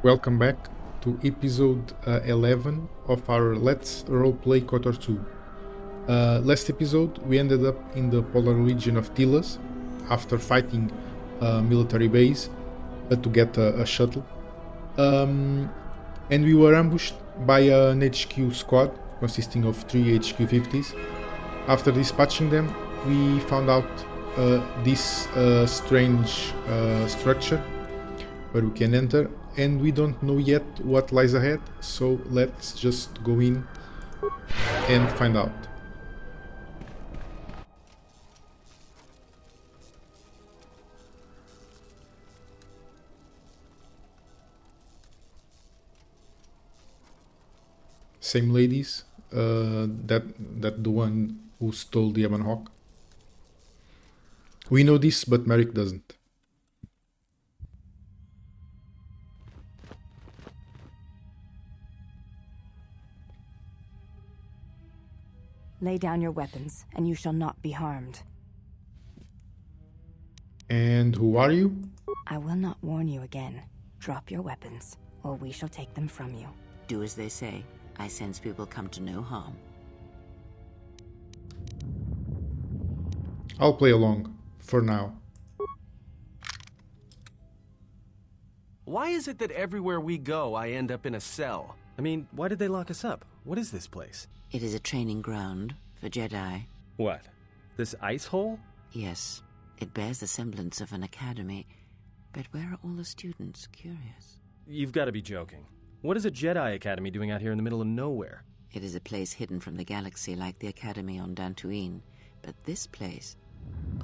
Welcome back to episode 11 of our Let's Roleplay KOTOR 2. Last episode we ended up in the polar region of Tilas after fighting a military base to get a shuttle. And we were ambushed by an HQ squad consisting of 3 HQ-50s. After dispatching them, we found out this strange structure where we can enter, and we don't know yet what lies ahead, so let's just go in and find out. Same ladies, that the one who stole the Ebon Hawk. We know this, but Maric doesn't. Lay down your weapons, and you shall not be harmed. And who are you? I will not warn you again. Drop your weapons, or we shall take them from you. Do as they say. I sense we will come to no harm. I'll play along, for now. Why is it that everywhere we go, I end up in a cell? I mean, why did they lock us up? What is this place? It is a training ground for Jedi. What? This ice hole? Yes, it bears the semblance of an academy. But where are all the students? Curious. You've got to be joking. What is a Jedi Academy doing out here in the middle of nowhere? It is a place hidden from the galaxy like the academy on Dantooine. But this place...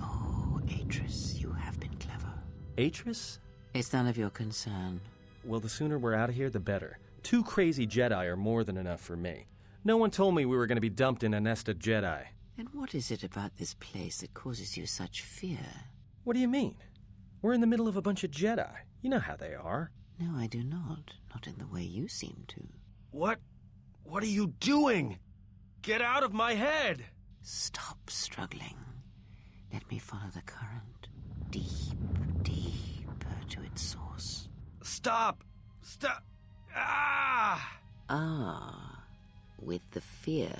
Oh, Atris, you have been clever. Atris? It's none of your concern. Well, the sooner we're out of here, the better. 2 crazy Jedi are more than enough for me. No one told me we were going to be dumped in a nest of Jedi. And what is it about this place that causes you such fear? What do you mean? We're in the middle of a bunch of Jedi. You know how they are. No, I do not. Not in the way you seem to. What are you doing? Get out of my head! Stop struggling. Let me follow the current. Deep, deeper to its source. Stop! Stop! Ah! Ah, with the fear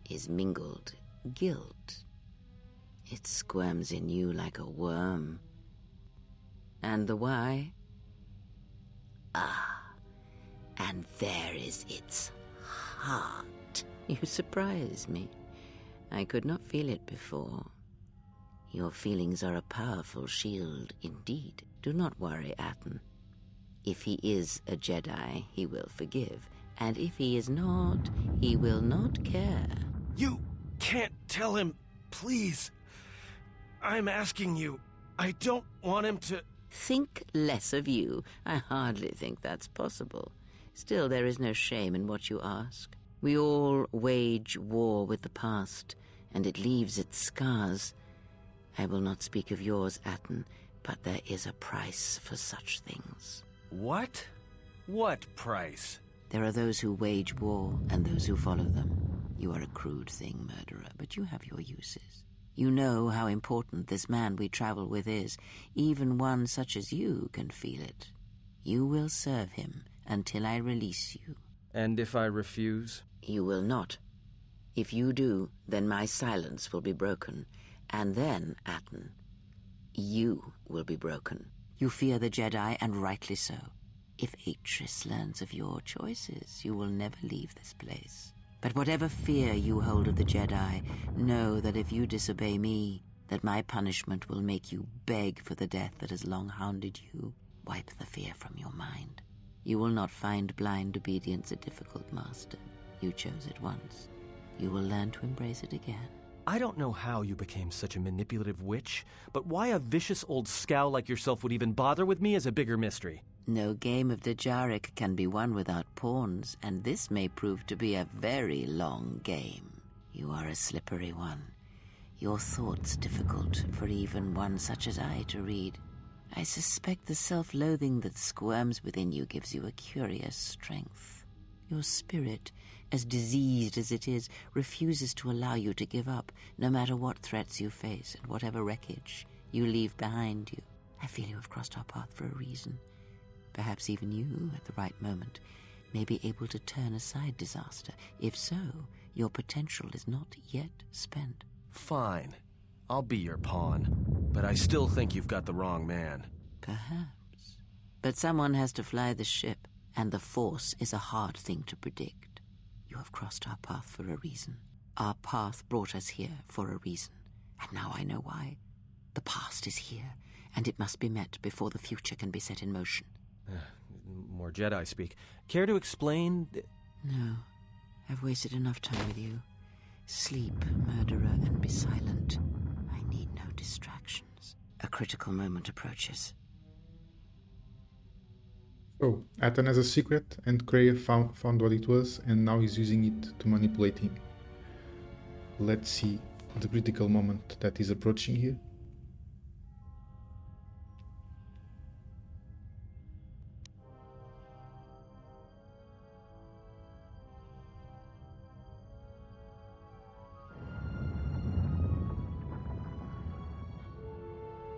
is mingled guilt. It squirms in you like a worm. And the why? Ah, and there is its heart. You surprise me. I could not feel it before. Your feelings are a powerful shield indeed. Do not worry, Atten. If he is a Jedi, he will forgive. And if he is not, he will not care. You can't tell him, please. I'm asking you. I don't want him to... Think less of you. I hardly think that's possible. Still, there is no shame in what you ask. We all wage war with the past, and it leaves its scars. I will not speak of yours, Atten, but there is a price for such things. What? What price? There are those who wage war and those who follow them. You are a crude thing, murderer, but you have your uses. You know how important this man we travel with is. Even one such as you can feel it. You will serve him until I release you. And if I refuse? You will not. If you do, then my silence will be broken. And then, Atten, you will be broken. You fear the Jedi, and rightly so. If Atris learns of your choices, you will never leave this place. But whatever fear you hold of the Jedi, know that if you disobey me, that my punishment will make you beg for the death that has long hounded you. Wipe the fear from your mind. You will not find blind obedience a difficult master. You chose it once. You will learn to embrace it again. I don't know how you became such a manipulative witch, but why a vicious old scowl like yourself would even bother with me is a bigger mystery. No game of Dejaric can be won without pawns, and this may prove to be a very long game. You are a slippery one. Your thoughts difficult for even one such as I to read. I suspect the self-loathing that squirms within you gives you a curious strength. Your spirit, as diseased as it is, refuses to allow you to give up, no matter what threats you face and whatever wreckage you leave behind you. I feel you have crossed our path for a reason. Perhaps even you, at the right moment, may be able to turn aside disaster. If so, your potential is not yet spent. Fine. I'll be your pawn. But I still think you've got the wrong man. Perhaps. But someone has to fly the ship, and the Force is a hard thing to predict. You have crossed our path for a reason. Our path brought us here for a reason. And now I know why. The past is here, and it must be met before the future can be set in motion. More Jedi speak. Care to explain? No. I've wasted enough time with you. Sleep, murderer, and be silent. I need no distractions. A critical moment approaches. So, Athan has a secret, and Kreia found what it was, and now he's using it to manipulate him. Let's see the critical moment that is approaching here.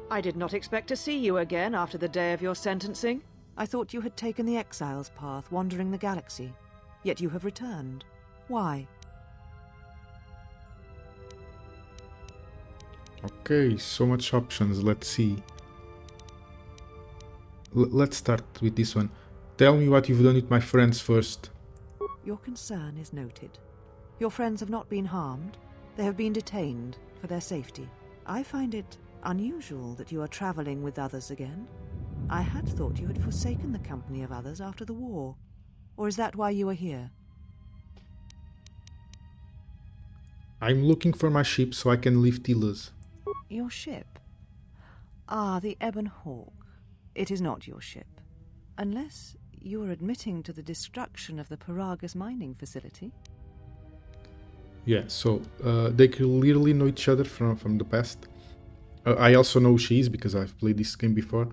I did not expect to see you again after the day of your sentencing. I thought you had taken the exile's path, wandering the galaxy. Yet you have returned. Why? Okay, so much options. Let's see. Let's start with this one. Tell me what you've done with my friends first. Your concern is noted. Your friends have not been harmed. They have been detained for their safety. I find it unusual that you are traveling with others again. I had thought you had forsaken the company of others after the war. Or is that why you are here? I'm looking for my ship so I can leave Tilas. Your ship? Ah, the Ebon Hawk. It is not your ship. Unless you are admitting to the destruction of the Paragus mining facility. Yeah, so they clearly know each other from the past. I also know who she is because I've played this game before.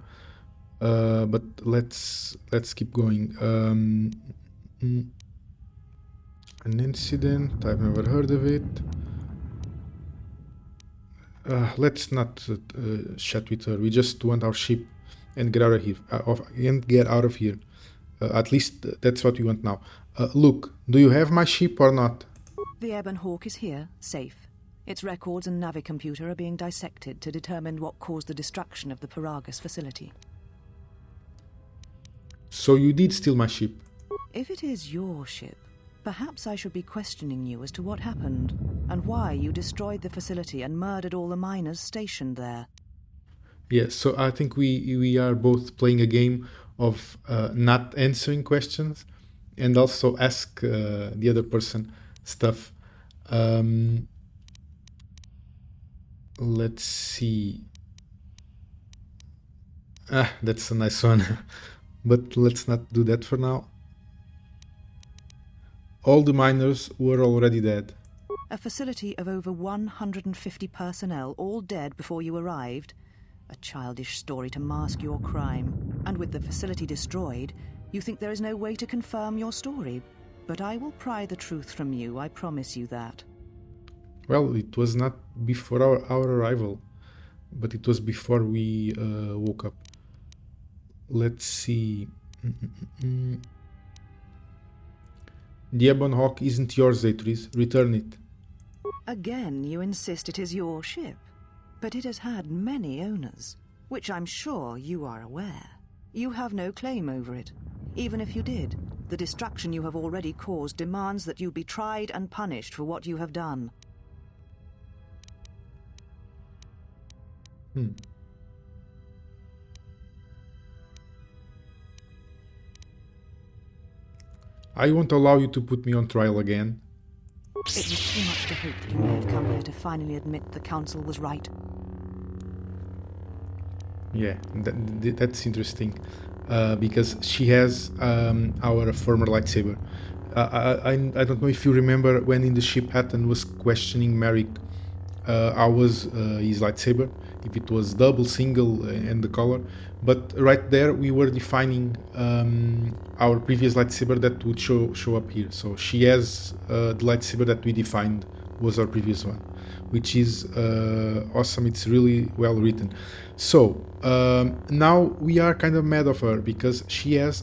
But let's keep going. An incident, I've never heard of it. Let's not chat with her. We just want our ship and get out of here. At least that's what we want now. Look, do you have my ship or not? The Ebon Hawk is here, safe. Its records and navicomputer are being dissected to determine what caused the destruction of the Paragus facility. So you did steal my ship? If it is your ship, perhaps I should be questioning you as to what happened, and why you destroyed the facility and murdered all the miners stationed there. Yes, so I think we are both playing a game of not answering questions and also ask the other person stuff. Let's see. That's a nice one. But let's not do that for now. All the miners were already dead. A facility of over 150 personnel, all dead before you arrived. A childish story to mask your crime. And with the facility destroyed, you think there is no way to confirm your story. But I will pry the truth from you, I promise you that. Well, it was not before our arrival, but it was before we woke up. Let's see. The Ebon Hawk isn't yours, Atris. Return it. Again, you insist it is your ship. But it has had many owners, which I'm sure you are aware. You have no claim over it. Even if you did, the destruction you have already caused demands that you be tried and punished for what you have done. I won't allow you to put me on trial again. It was too much to hope that you may have come here to finally admit the Council was right. Yeah, that's interesting. Because she has our former lightsaber. I don't know if you remember when in the ship Hatton was questioning Maric how was his lightsaber, if it was double, single, and the color. But right there we were defining our previous lightsaber that would show up here. So she has the lightsaber that we defined was our previous one, which is awesome. It's really well written. So now we are kind of mad of her because she has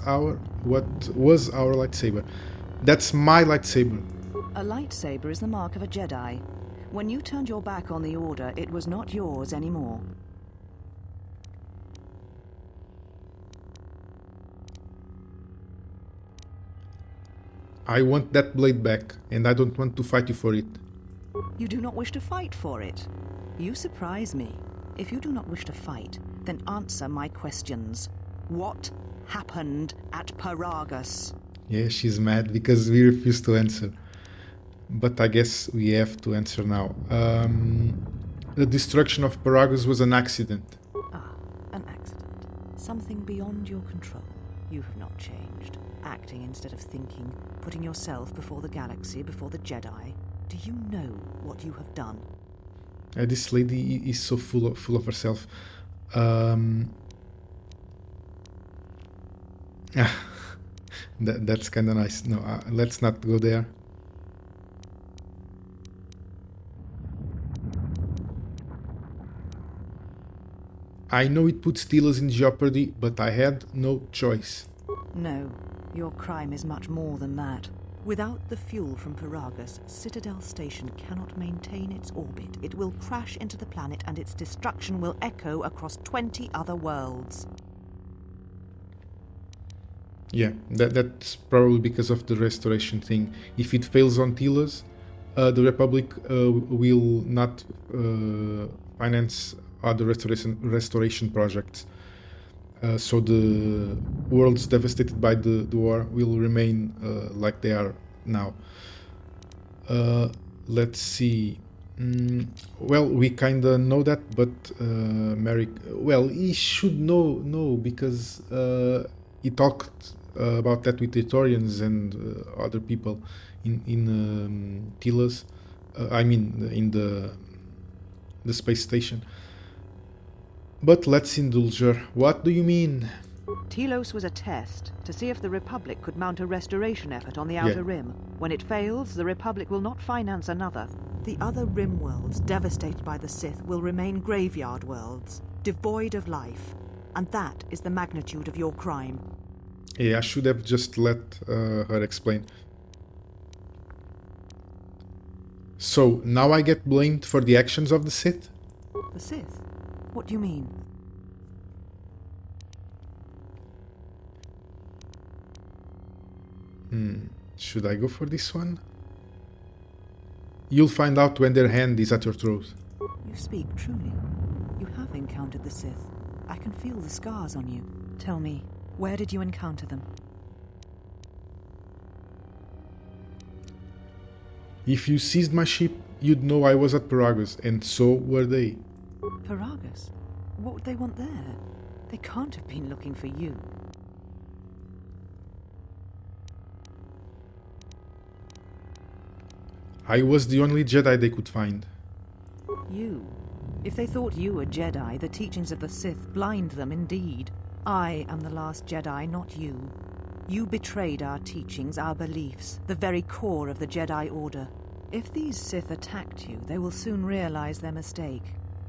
what was our lightsaber. That's my lightsaber. A lightsaber is the mark of a Jedi. When you turned your back on the Order, it was not yours anymore. I want that blade back, and I don't want to fight you for it. You do not wish to fight for it. You surprise me. If you do not wish to fight, then answer my questions. What happened at Paragus? Yeah, she's mad because we refuse to answer. But I guess we have to answer now. The destruction of Paragus was an accident. Ah, an accident. Something beyond your control. You have not changed. Acting instead of thinking, putting yourself before the galaxy, before the Jedi. Do you know what you have done? This lady is so full of herself. That's kind of nice. No, let's not go there. I know it puts Tilas in jeopardy, but I had no choice. No, your crime is much more than that. Without the fuel from Paragus, Citadel Station cannot maintain its orbit. It will crash into the planet and its destruction will echo across 20 other worlds. Yeah, that's probably because of the restoration thing. If it fails on Tilas, the Republic will not finance other restoration projects. So the worlds devastated by the war will remain like they are now. Let's see. Well, we kind of know that, but Maric, well, he should know because he talked about that with Praetorians and other people in Tilas. I mean, in the space station. But let's indulge her. What do you mean? Telos was a test to see if the Republic could mount a restoration effort on the Outer Rim. When it fails, the Republic will not finance another. The other Rim worlds, devastated by the Sith, will remain graveyard worlds, devoid of life. And that is the magnitude of your crime. Yeah, I should have just let her explain. So, now I get blamed for the actions of the Sith? The Sith? What do you mean? Should I go for this one? You'll find out when their hand is at your throat. You speak truly. You have encountered the Sith. I can feel the scars on you. Tell me, where did you encounter them? If you seized my ship, you'd know I was at Paragus, and so were they. Paragus? What would they want there? They can't have been looking for you. I was the only Jedi they could find. You? If they thought you were Jedi, the teachings of the Sith blind them indeed. I am the last Jedi, not you. You betrayed our teachings, our beliefs, the very core of the Jedi Order. If these Sith attacked you, they will soon realize their mistake.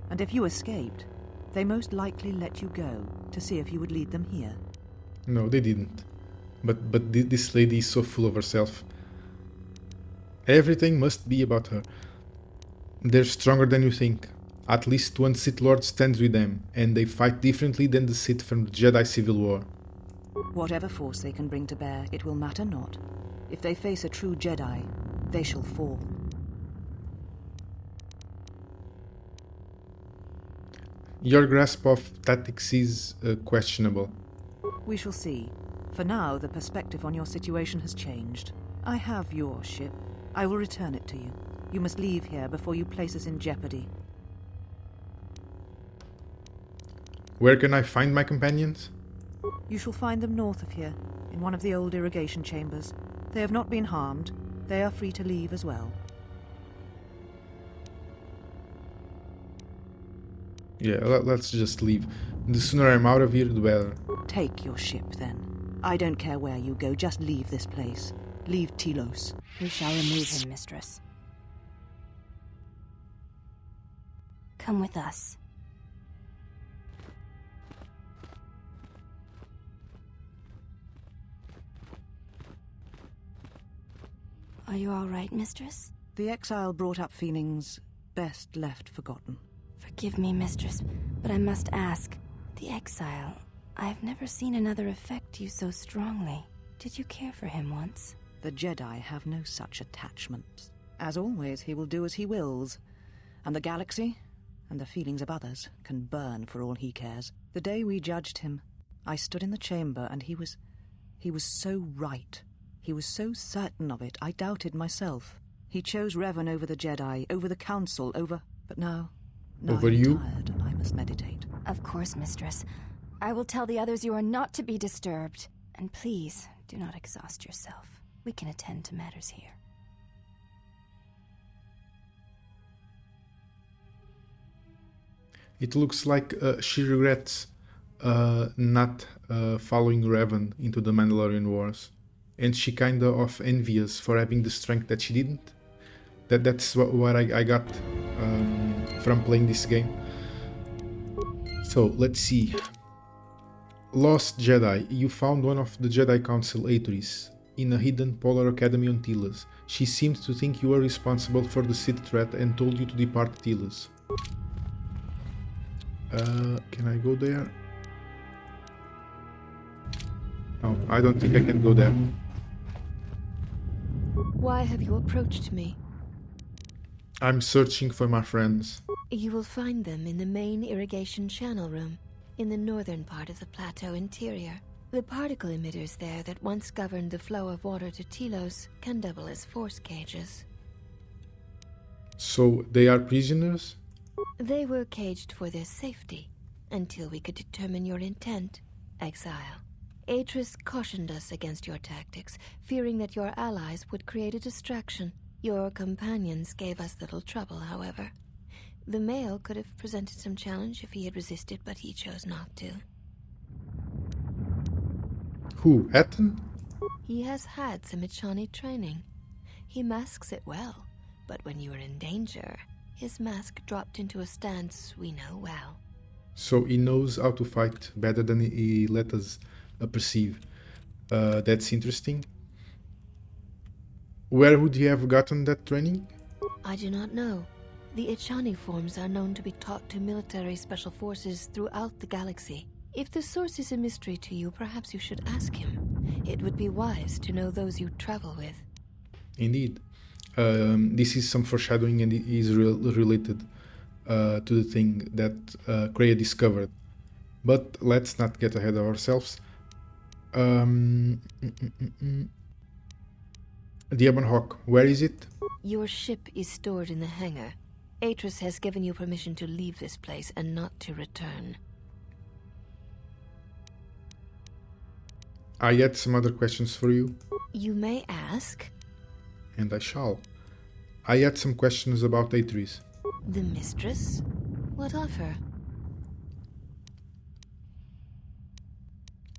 And if you escaped, they most likely let you go to see if you would lead them here. No, they didn't. But this lady is so full of herself. Everything must be about her. They're stronger than you think. At least one Sith Lord stands with them, and they fight differently than the Sith from the Jedi Civil War. Whatever force they can bring to bear, it will matter not. If they face a true Jedi, they shall fall. Your grasp of tactics is questionable. We shall see. For now, the perspective on your situation has changed. I have your ship. I will return it to you. You must leave here before you place us in jeopardy. Where can I find my companions? You shall find them north of here, in one of the old irrigation chambers. They have not been harmed. They are free to leave as well. Yeah, let's just leave. The sooner I'm out of here, the better. Take your ship, then. I don't care where you go, just leave this place. Leave Telos. We shall remove him, mistress. Come with us. Are you all right, Mistress? The exile brought up feelings best left forgotten. Forgive me, Mistress, but I must ask. The exile, I've never seen another affect you so strongly. Did you care for him once? The Jedi have no such attachments. As always, he will do as he wills. And the galaxy, and the feelings of others, can burn for all he cares. The day we judged him, I stood in the chamber and he was so right. He was so certain of it, I doubted myself. He chose Revan over the Jedi, over the Council, over... But now Over I'm you? tired and I must meditate. Of course, Mistress. I will tell the others you are not to be disturbed. And please, do not exhaust yourself. We can attend to matters here. It looks like she regrets not following Revan into the Mandalorian Wars. And she kinda of envious for having the strength that she didn't. That's what I got from playing this game. So, let's see. Lost Jedi. You found one of the Jedi Council Atris in a hidden Polar Academy on Telos. She seemed to think you were responsible for the Sith threat and told you to depart Telos. Can I go there? No, I don't think I can go there. Why have you approached me? I'm searching for my friends. You will find them in the main irrigation channel room, in the northern part of the plateau interior. The particle emitters there that once governed the flow of water to Telos can double as force cages. So they are prisoners? They were caged for their safety, until we could determine your intent, exile. Atris cautioned us against your tactics, fearing that your allies would create a distraction. Your companions gave us little trouble, however. The male could have presented some challenge if he had resisted, but he chose not to. Who? Etten? He has had some Ichani training. He masks it well, but when you are in danger, his mask dropped into a stance we know well. So he knows how to fight better than he let us perceive. That's interesting. Where would he have gotten that training? I do not know. The Ichani forms are known to be taught to military special forces throughout the galaxy. If the source is a mystery to you, perhaps you should ask him. It would be wise to know those you travel with. Indeed. This is some foreshadowing and it is related to the thing that Kreia discovered. But let's not get ahead of ourselves. The Ebon Hawk, where is it? Your ship is stored in the hangar. Atris has given you permission to leave this place and not to return. I had some other questions for you. You may ask. And I shall. I had some questions about Atris. The mistress? What of her?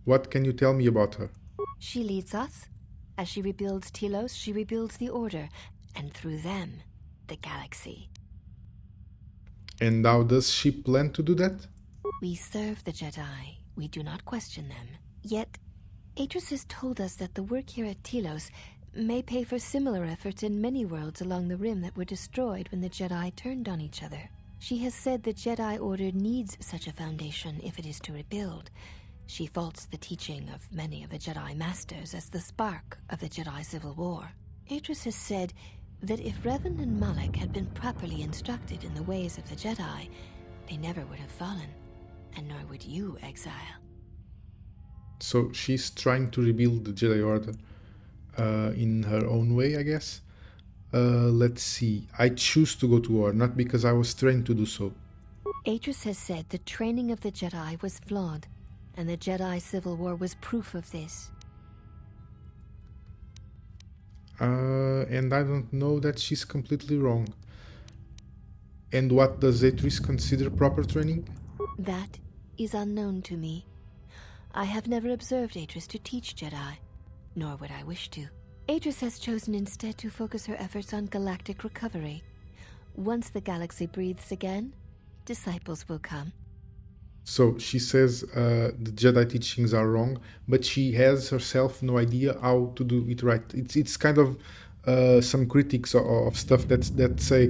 What can you tell me about her? She leads us. As she rebuilds Telos, she rebuilds the Order, and through them, the galaxy. And how does she plan to do that? We serve the Jedi. We do not question them. Yet, Atris has told us that the work here at Telos may pay for similar efforts in many worlds along the Rim that were destroyed when the Jedi turned on each other. She has said the Jedi Order needs such a foundation if it is to rebuild. She faults the teaching of many of the Jedi Masters as the spark of the Jedi Civil War. Atris has said that if Revan and Maric had been properly instructed in the ways of the Jedi, they never would have fallen, and nor would you, exile. So she's trying to rebuild the Jedi Order in her own way, I guess. Let's see. I choose to go to war, not because I was trained to do so. Atris has said the training of the Jedi was flawed, and the Jedi Civil War was proof of this. And I don't know that she's completely wrong. And what does Atris consider proper training? That is unknown to me. I have never observed Atris to teach Jedi, nor would I wish to. Atris has chosen instead to focus her efforts on galactic recovery. Once the galaxy breathes again, disciples will come. So she says the Jedi teachings are wrong, but she has herself no idea how to do it right. It's kind of some critics of stuff that say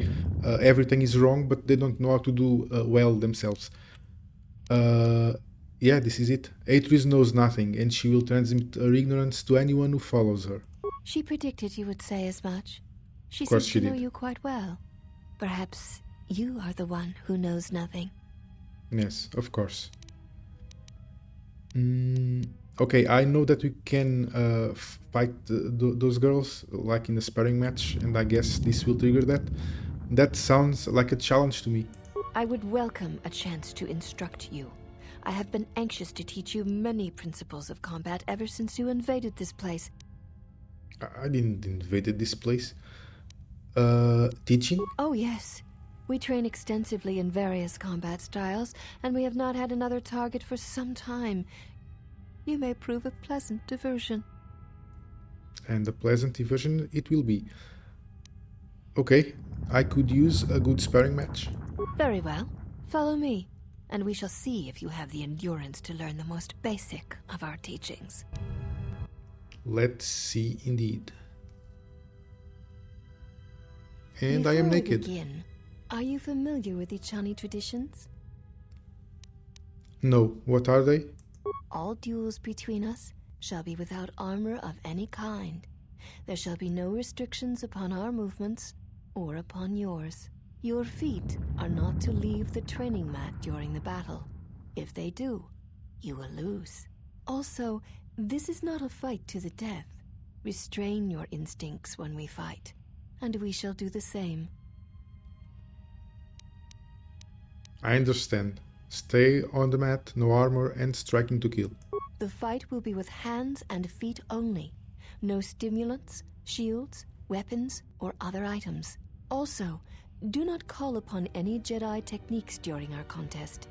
everything is wrong, but they don't know how to do well themselves. Yeah, this is it. Atris knows nothing, and she will transmit her ignorance to anyone who follows her. She predicted you would say as much. She Of course seems she to know did. you quite well. Perhaps you are the one who knows nothing. Yes, of course. Okay, I know that we can fight those girls, like in a sparring match, and I guess this will trigger that. That sounds like a challenge to me. I would welcome a chance to instruct you. I have been anxious to teach you many principles of combat ever since you invaded this place. I didn't invade this place. Teaching? Oh, yes. We train extensively in various combat styles, and we have not had another target for some time. You may prove a pleasant diversion. And a pleasant diversion it will be. Okay, I could use a good sparring match. Very well. Follow me, and we shall see if you have the endurance to learn the most basic of our teachings. Let's see indeed. And I Before am we naked. begin, are you familiar with the Chani traditions? No, what are they? All duels between us shall be without armor of any kind. There shall be no restrictions upon our movements or upon yours. Your feet are not to leave the training mat during the battle. If they do, you will lose. Also, this is not a fight to the death. Restrain your instincts when we fight, and we shall do the same. I understand. Stay on the mat, no armor, and striking to kill. The fight will be with hands and feet only. No stimulants, shields, weapons, or other items. Also, do not call upon any Jedi techniques during our contest.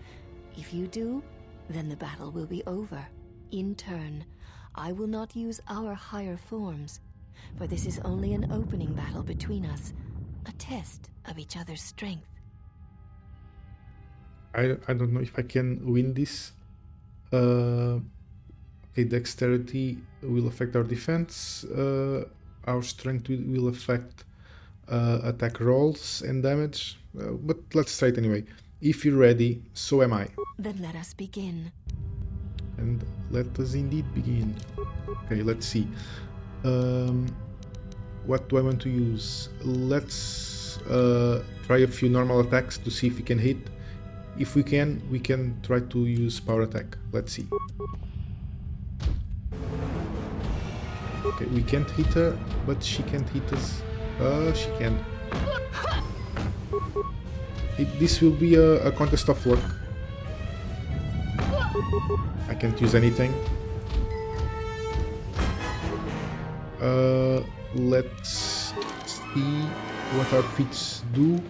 If you do, then the battle will be over. In turn, I will not use our higher forms, for this is only an opening battle between us, a test of each other's strength. I don't know if I can win this. Okay, dexterity will affect our defense. Our strength will affect attack rolls and damage. But let's try it anyway. If you're ready, so am I. Then let us begin. And let us indeed begin. Okay, let's see. What do I want to use? Let's try a few normal attacks to see if we can hit. If we can try to use power attack. Let's see. Okay, we can't hit her, but she can't hit us. She can. This will be a contest of luck. I can't use anything. Let's see what our feats do.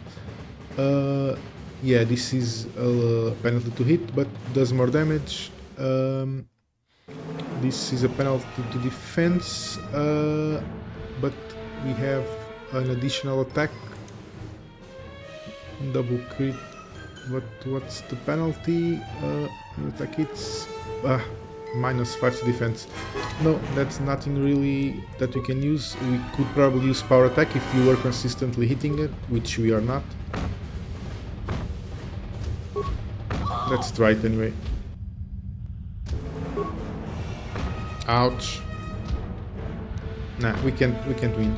Yeah, this is a penalty to hit, but does more damage. This is a penalty to defense, but we have an additional attack. Double crit. What's the penalty? Attack hits. -5 to defense. No, that's nothing really that we can use. We could probably use power attack if you were consistently hitting it, which we are not. Let's try it anyway. Ouch. Nah, we can't win.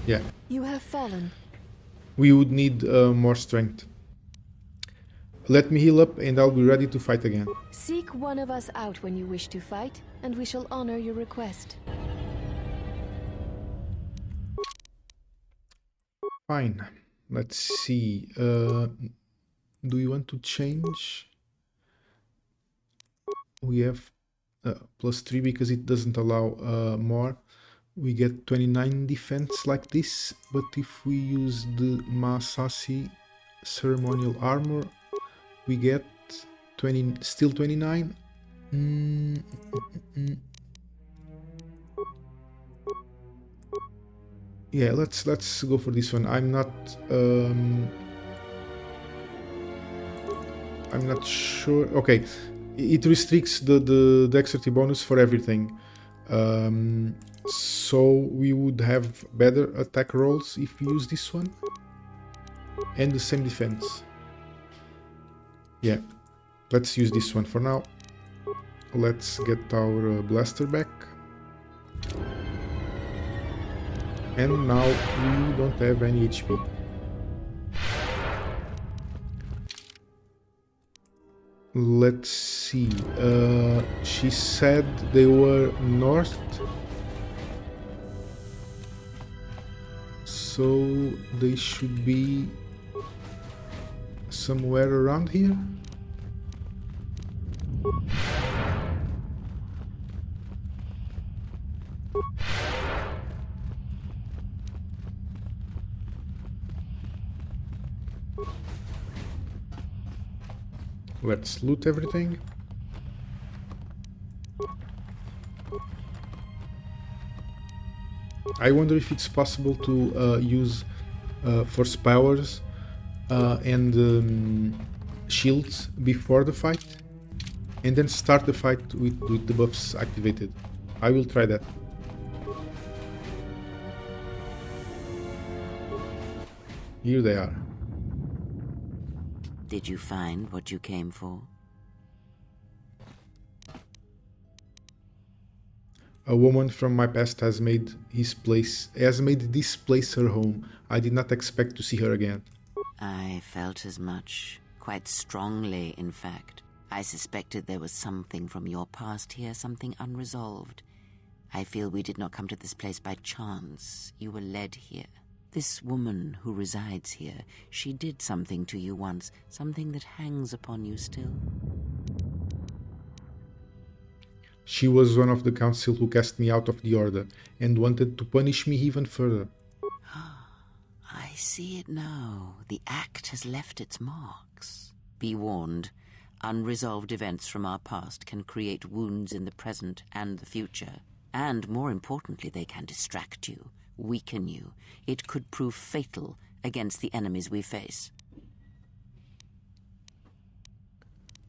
Yeah. You have fallen. We would need more strength. Let me heal up and I'll be ready to fight again. Seek one of us out when you wish to fight, and we shall honor your request. Fine. Let's see. Do you want to change? We have +3 because it doesn't allow more. we get 29 defense like this, but if we use the Maasasi ceremonial armor, we get 20, still 29. Yeah, let's go for this one. I'm not sure. Okay, it restricts the dexterity bonus for everything. So we would have better attack rolls if we use this one. And the same defense. Yeah, let's use this one for now. Let's get our blaster back. And now we don't have any HP. Let's see. She said they were north. So they should be somewhere around here. Let's loot everything. I wonder if it's possible to use force powers and shields before the fight, and then start the fight with the buffs activated. I will try that. Here they are. Did you find what you came for? A woman from my past has made this place her home. I did not expect to see her again. I felt as much. Quite strongly, in fact. I suspected there was something from your past here, something unresolved. I feel we did not come to this place by chance. You were led here. This woman who resides here, she did something to you once, something that hangs upon you still. She was one of the council who cast me out of the order and wanted to punish me even further. I see it now. The act has left its marks. Be warned, unresolved events from our past can create wounds in the present and the future. And more importantly, they can distract you, weaken you. It could prove fatal against the enemies we face.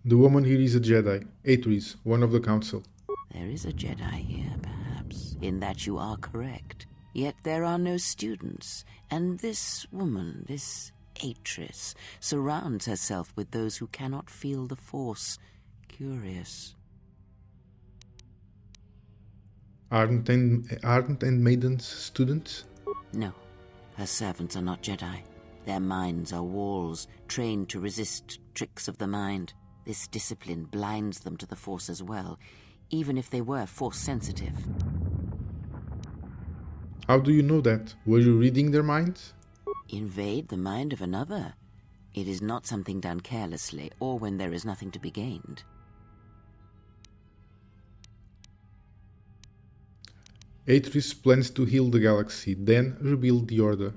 The woman here is a Jedi, Atris, one of the council. There is a Jedi here, perhaps, in that you are correct. Yet there are no students, and this woman, this Atris, surrounds herself with those who cannot feel the Force. Curious. Aren't maidens students? No, her servants are not Jedi. Their minds are walls, trained to resist tricks of the mind. This discipline blinds them to the Force as well, even if they were Force-sensitive. How do you know that? Were you reading their minds? Invade the mind of another. It is not something done carelessly, or when there is nothing to be gained. Atris plans to heal the galaxy, then rebuild the Order.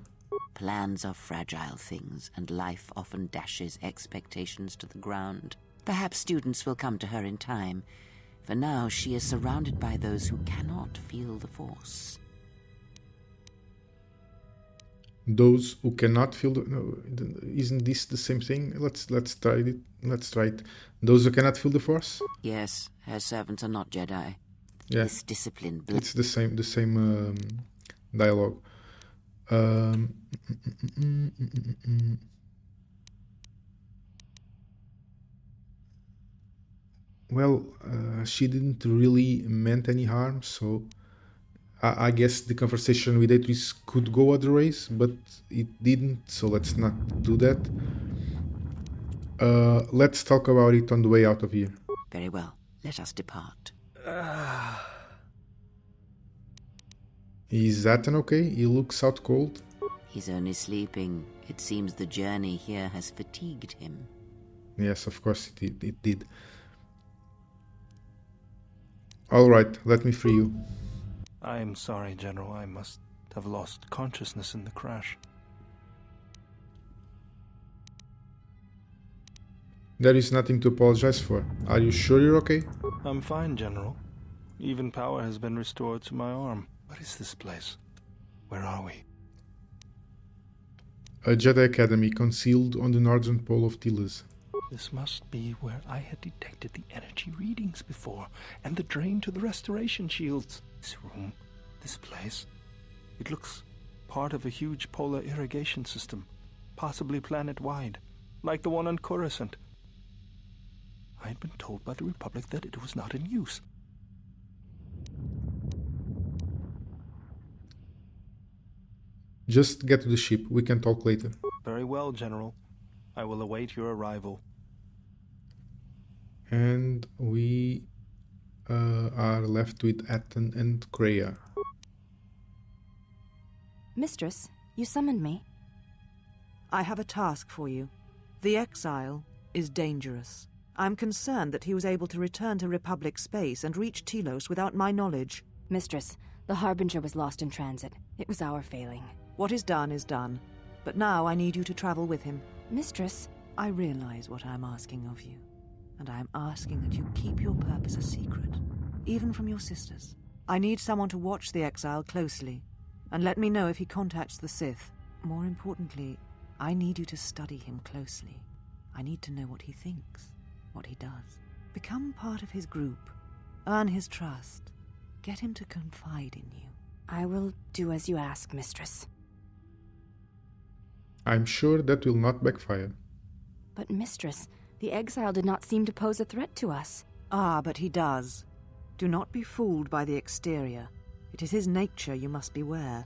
Plans are fragile things, and life often dashes expectations to the ground. Perhaps students will come to her in time. For now, she is surrounded by those who cannot feel the Force. Those who cannot feel the... No, isn't this the same thing? Let's try it. Let's try it. Those who cannot feel the Force? Yes, her servants are not Jedi. Yeah. This discipline... It's the same dialogue. Well, she didn't really meant any harm, so I guess the conversation with Atris could go other ways, but it didn't, so let's not do that. Let's talk about it on the way out of here. Very well. Let us depart. Is Zatan okay? He looks out cold. He's only sleeping. It seems the journey here has fatigued him. Yes, of course it did. Alright, let me free you. I am sorry, General. I must have lost consciousness in the crash. There is nothing to apologize for. Are you sure you're okay? I'm fine, General. Even power has been restored to my arm. What is this place? Where are we? A Jedi Academy concealed on the northern pole of Tilas. This must be where I had detected the energy readings before, and the drain to the restoration shields. This room, this place, it looks part of a huge polar irrigation system, possibly planet-wide, like the one on Coruscant. I had been told by the Republic that it was not in use. Just get to the ship. We can talk later. Very well, General. I will await your arrival. And we are left with Atten and Kreia. Mistress, you summoned me. I have a task for you. The Exile is dangerous. I'm concerned that he was able to return to Republic space and reach Telos without my knowledge. Mistress, the Harbinger was lost in transit. It was our failing. What is done, but now I need you to travel with him. Mistress, I realize what I'm asking of you, and I am asking that you keep your purpose a secret, even from your sisters. I need someone to watch the Exile closely, and let me know if he contacts the Sith. More importantly, I need you to study him closely. I need to know what he thinks, what he does. Become part of his group, earn his trust, get him to confide in you. I will do as you ask, Mistress. I'm sure that will not backfire. But Mistress, the Exile did not seem to pose a threat to us. Ah, but he does. Do not be fooled by the exterior. It is his nature you must beware.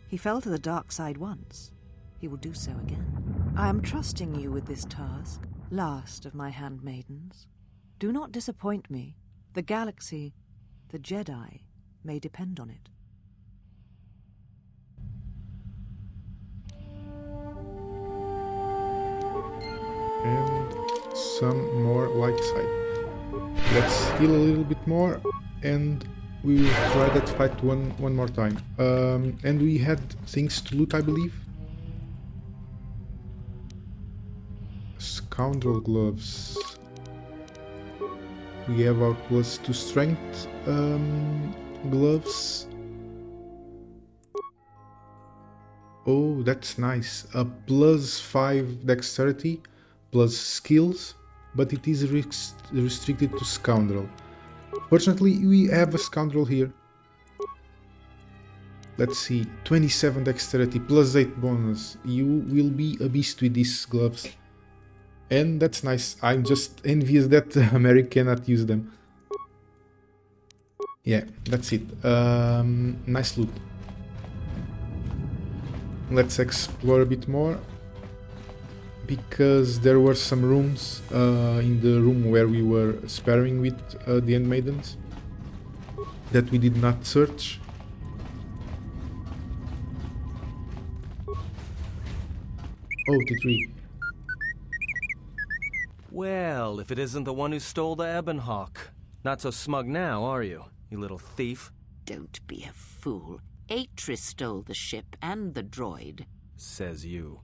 He fell to the dark side once. He will do so again. I am trusting you with this task, last of my handmaidens. Do not disappoint me. The galaxy, the Jedi, may depend on it. And some more light side. Let's heal a little bit more, and we will try that fight one more time. And we had things to loot, I believe. Scoundrel gloves. We have our +2 strength gloves. Oh, that's nice. A +5 dexterity, plus skills, but it is restricted to scoundrel. Fortunately, we have a scoundrel here. Let's see, 27 dexterity, +8 bonus. You will be a beast with these gloves. And that's nice. I'm just envious that Maric cannot use them. Yeah, that's it. Nice loot. Let's explore a bit more, because there were some rooms in the room where we were sparring with the handmaidens that we did not search. Oh, T3. Well, if it isn't the one who stole the Ebonhawk. Not so smug now, are you, you little thief? Don't be a fool. Atris stole the ship and the droid. Says you.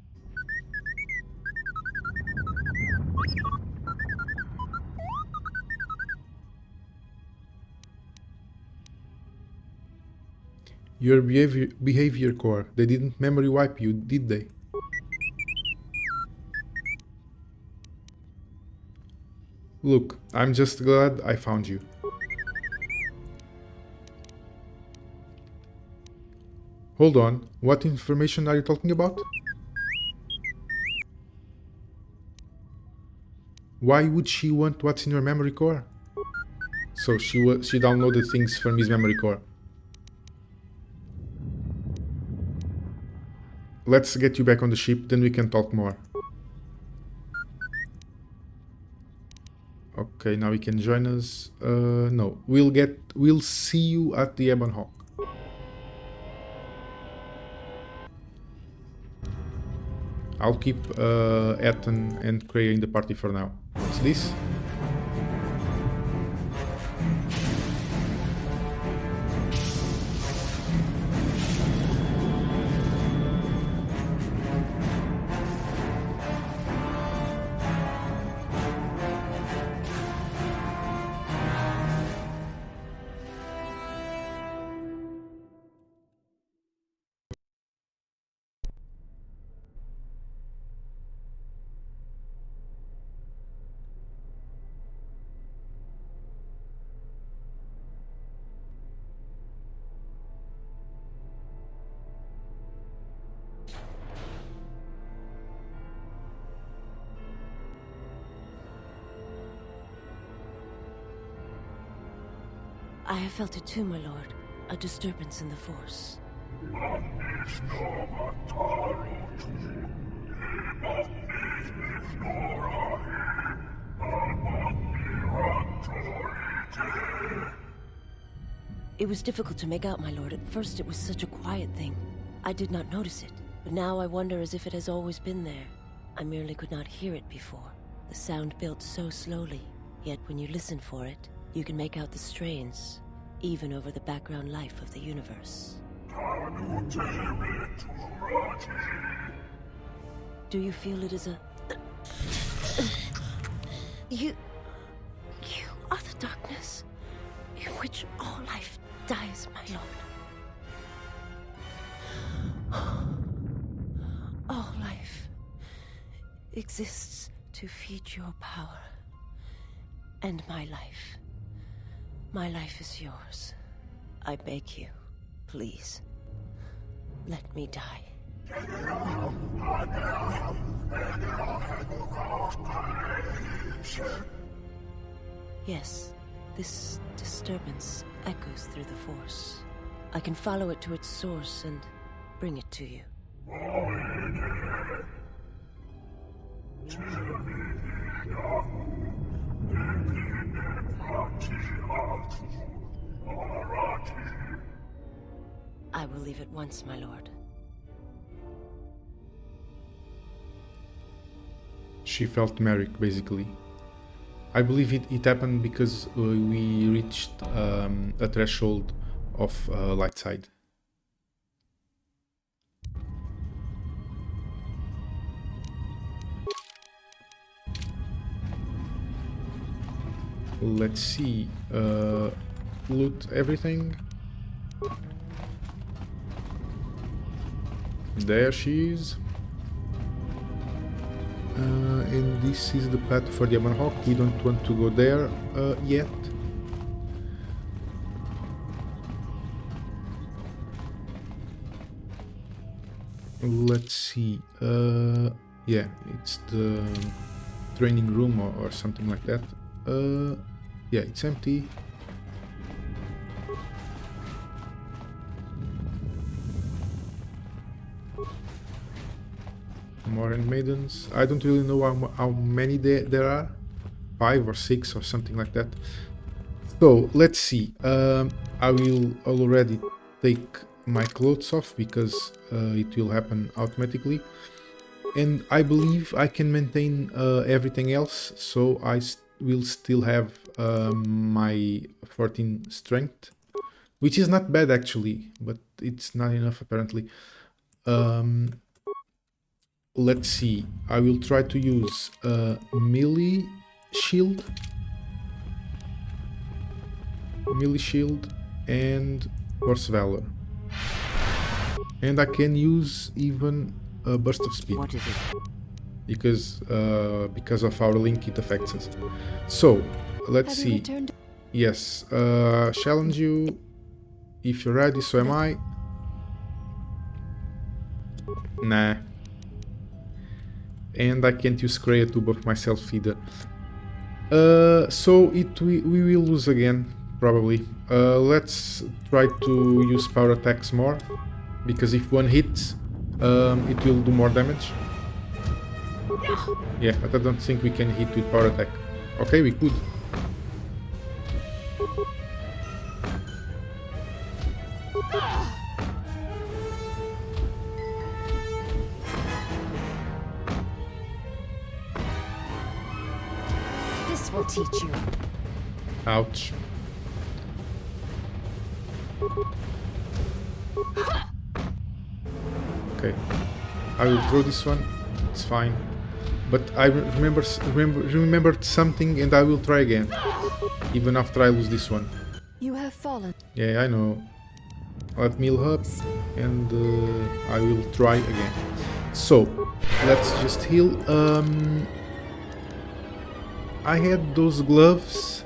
Your behavior core. They didn't memory wipe you, did they? Look, I'm just glad I found you. Hold on, what information are you talking about? Why would she want what's in your memory core? So she downloaded things from his memory core. Let's get you back on the ship, then we can talk more. Okay, now he can join us. No, we'll see you at the Ebonhawk. I'll keep Atten and Kreia in the party for now. What's this? I have felt it too, my lord. A disturbance in the Force. It was difficult to make out, my lord. At first it was such a quiet thing. I did not notice it. But now I wonder as if it has always been there. I merely could not hear it before. The sound built so slowly. Yet when you listen for it, you can make out the strains, even over the background life of the universe. Do you feel it is a... You are the darkness in which all life dies, my lord. All life exists to feed your power. And my life is yours. I beg you, please, let me die. Yes, this disturbance echoes through the Force. I can follow it to its source and bring it to you. I will leave at once, my lord. She felt Maric, basically. I believe it happened because we reached a threshold of light side. Let's see. Loot everything. There she is. And this is the path for the Amon Hawk. We don't want to go there yet. Let's see. Yeah, it's the training room or something like that. Yeah, it's empty. More handmaidens. I don't really know how many there are. 5 or 6 or something like that. So let's see. I will already take my clothes off because it will happen automatically. And I believe I can maintain everything else, so I will still have my 14 strength, which is not bad actually, but it's not enough apparently. Let's see, I will try to use melee shield and Force Valor, and I can use even a burst of speed. What is it? Because of our link, it affects us. So let's see. Yes, challenge you. If you're ready, so am I. Nah. And I can't use Kreia to buff myself either. So we will lose again, probably. Let's try to use power attacks more, because if one hits, it will do more damage. Yeah, but I don't think we can hit with power attack. Okay, we could. This will teach you. Ouch. Okay, I will throw this one. It's fine. But I remembered something, and I will try again, even after I lose this one. You have fallen. Yeah, I know. Let me heal up, and I will try again. So let's just heal. I had those gloves,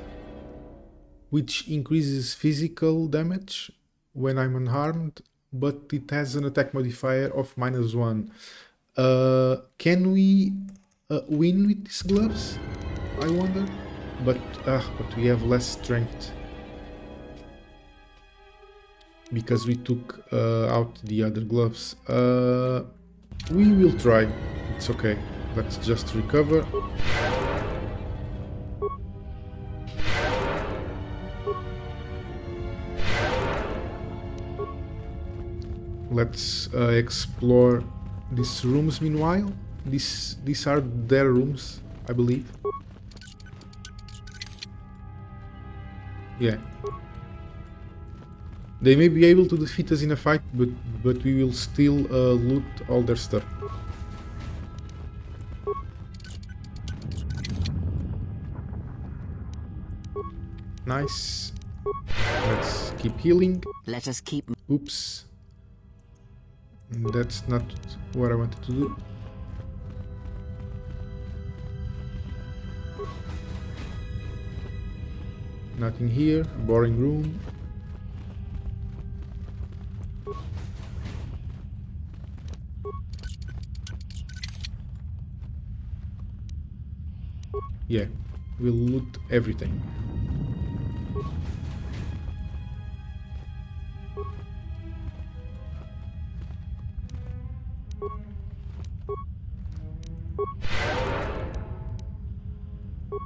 which increases physical damage when I'm unharmed, but it has an attack modifier of -1. Can we win with these gloves? I wonder. But we have less strength. because we took out the other gloves. We will try. It's okay. Let's just recover. Let's explore these rooms meanwhile. These are their rooms, I believe. Yeah. They may be able to defeat us in a fight, but we will still loot all their stuff. Nice. Let's keep healing. Let us keep... Oops. That's not what I wanted to do. Nothing here. Boring room. Yeah, we'll loot everything.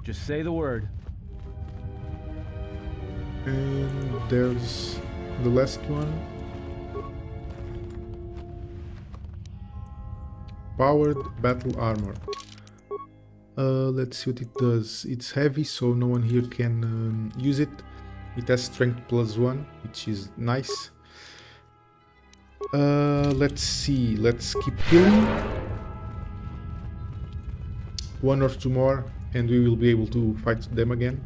Just say the word. And there's the last one. Powered battle armor. Let's see what it does. It's heavy, so no one here can use it. It has strength +1, which is nice. Let's see. Let's keep healing. One or two more, and we will be able to fight them again.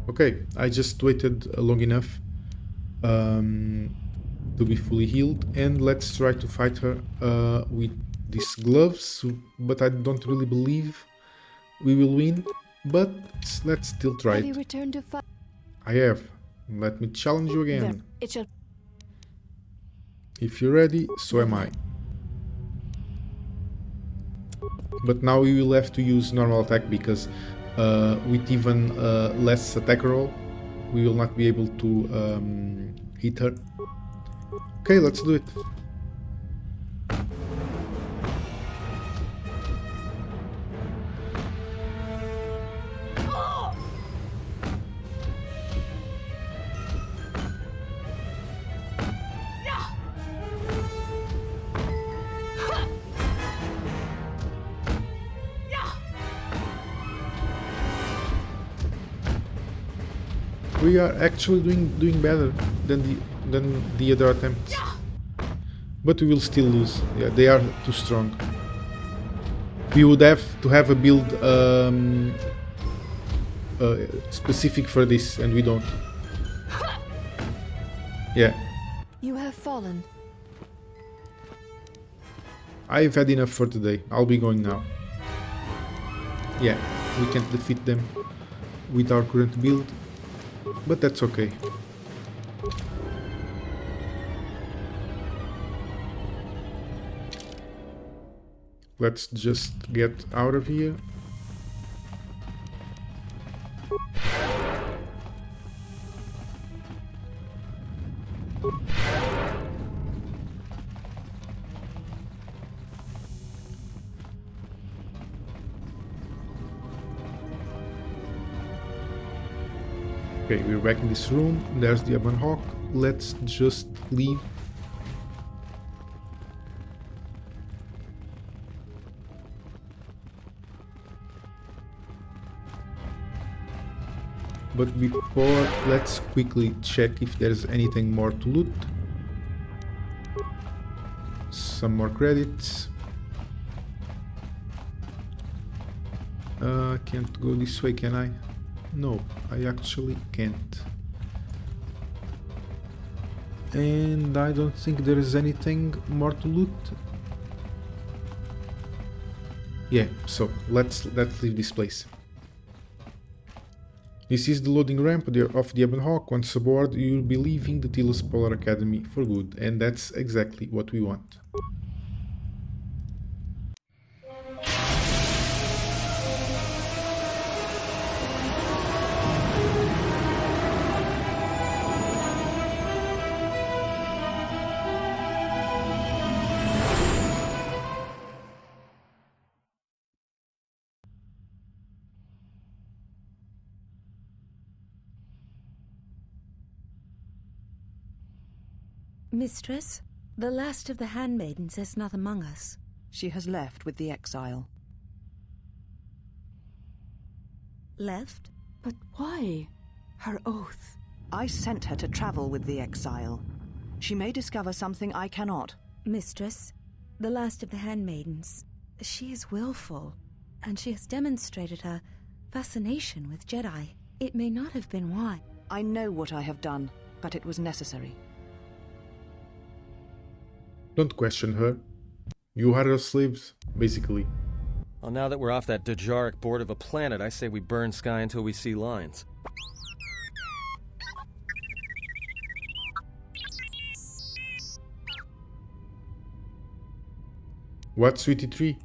Okay, I just waited long enough to be fully healed, and let's try to fight her with these gloves, but I don't really believe we will win, but let's still try Have you it. returned to fight? I have. Let me challenge you again. It shall... If you're ready, so am I. But now we will have to use normal attack because with even less attack roll, we will not be able to hit her. Okay, let's do it. We are actually doing better than the other attempts, but we will still lose. Yeah, they are too strong. We would have to have a build specific for this, and we don't. Yeah, You have fallen. I've had enough for today. I'll be going now. Yeah, we can't defeat them with our current build, but that's okay. Let's just get out of here. Okay, we're back in this room. There's the Ebon Hawk. Let's just leave. But before, let's quickly check if there's anything more to loot. Some more credits. Can't go this way, can I? No, I actually can't. And I don't think there is anything more to loot. Yeah, so let's leave this place. This is the loading ramp of the Ebon Hawk. Once aboard, you'll be leaving the Taris Polar Academy for good, and that's exactly what we want. Mistress, the last of the handmaidens is not among us. She has left with the exile. Left? But why? Her oath. I sent her to travel with the exile. She may discover something I cannot. Mistress, the last of the handmaidens, she is willful, and she has demonstrated her fascination with Jedi. It may not have been why. I know what I have done, but it was necessary. Don't question her. You are her slaves, basically. Well, now that we're off that Dejaric board of a planet, I say we burn sky until we see lines. What, Sweetie Tree?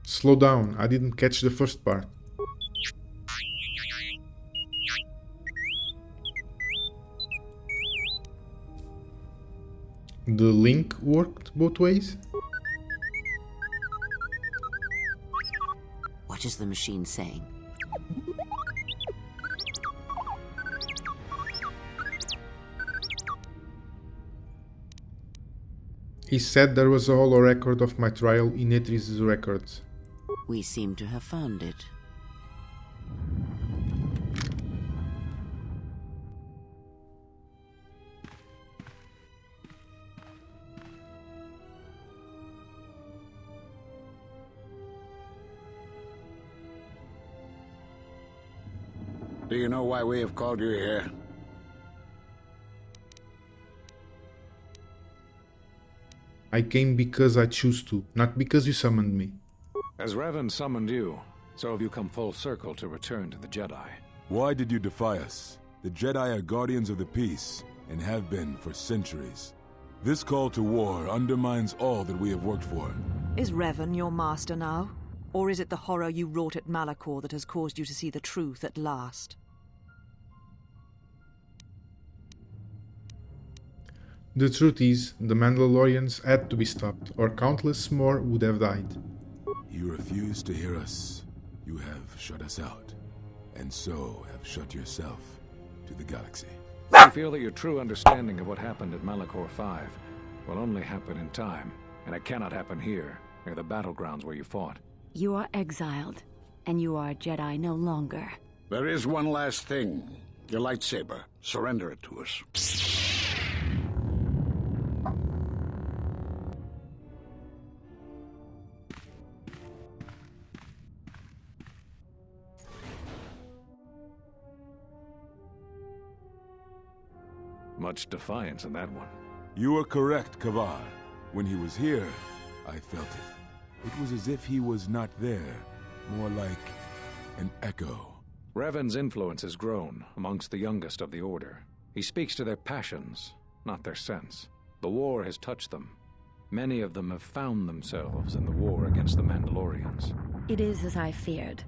Slow down, I didn't catch the first part. The link worked both ways? What is the machine saying? He said there was a holo record of my trial in Atris' records. We seem to have found it. Do you know why we have called you here? I came because I choose to, not because you summoned me. As Revan summoned you, so have you come full circle to return to the Jedi. Why did you defy us? The Jedi are guardians of the peace, and have been for centuries. This call to war undermines all that we have worked for. Is Revan your master now? Or is it the horror you wrought at Malachor that has caused you to see the truth at last? The truth is, the Mandalorians had to be stopped, or countless more would have died. You refuse to hear us. You have shut us out, and so have shut yourself to the galaxy. I feel that your true understanding of what happened at Malachor 5 will only happen in time, and it cannot happen here, near the battlegrounds where you fought. You are exiled, and you are a Jedi no longer. There is one last thing. Your lightsaber. Surrender it to us. Much defiance in that one. You are correct, Kavar. When he was here, I felt it. It was as if he was not there, more like an echo. Revan's influence has grown amongst the youngest of the Order. He speaks to their passions, not their sense. The war has touched them. Many of them have found themselves in the war against the Mandalorians. It is as I feared,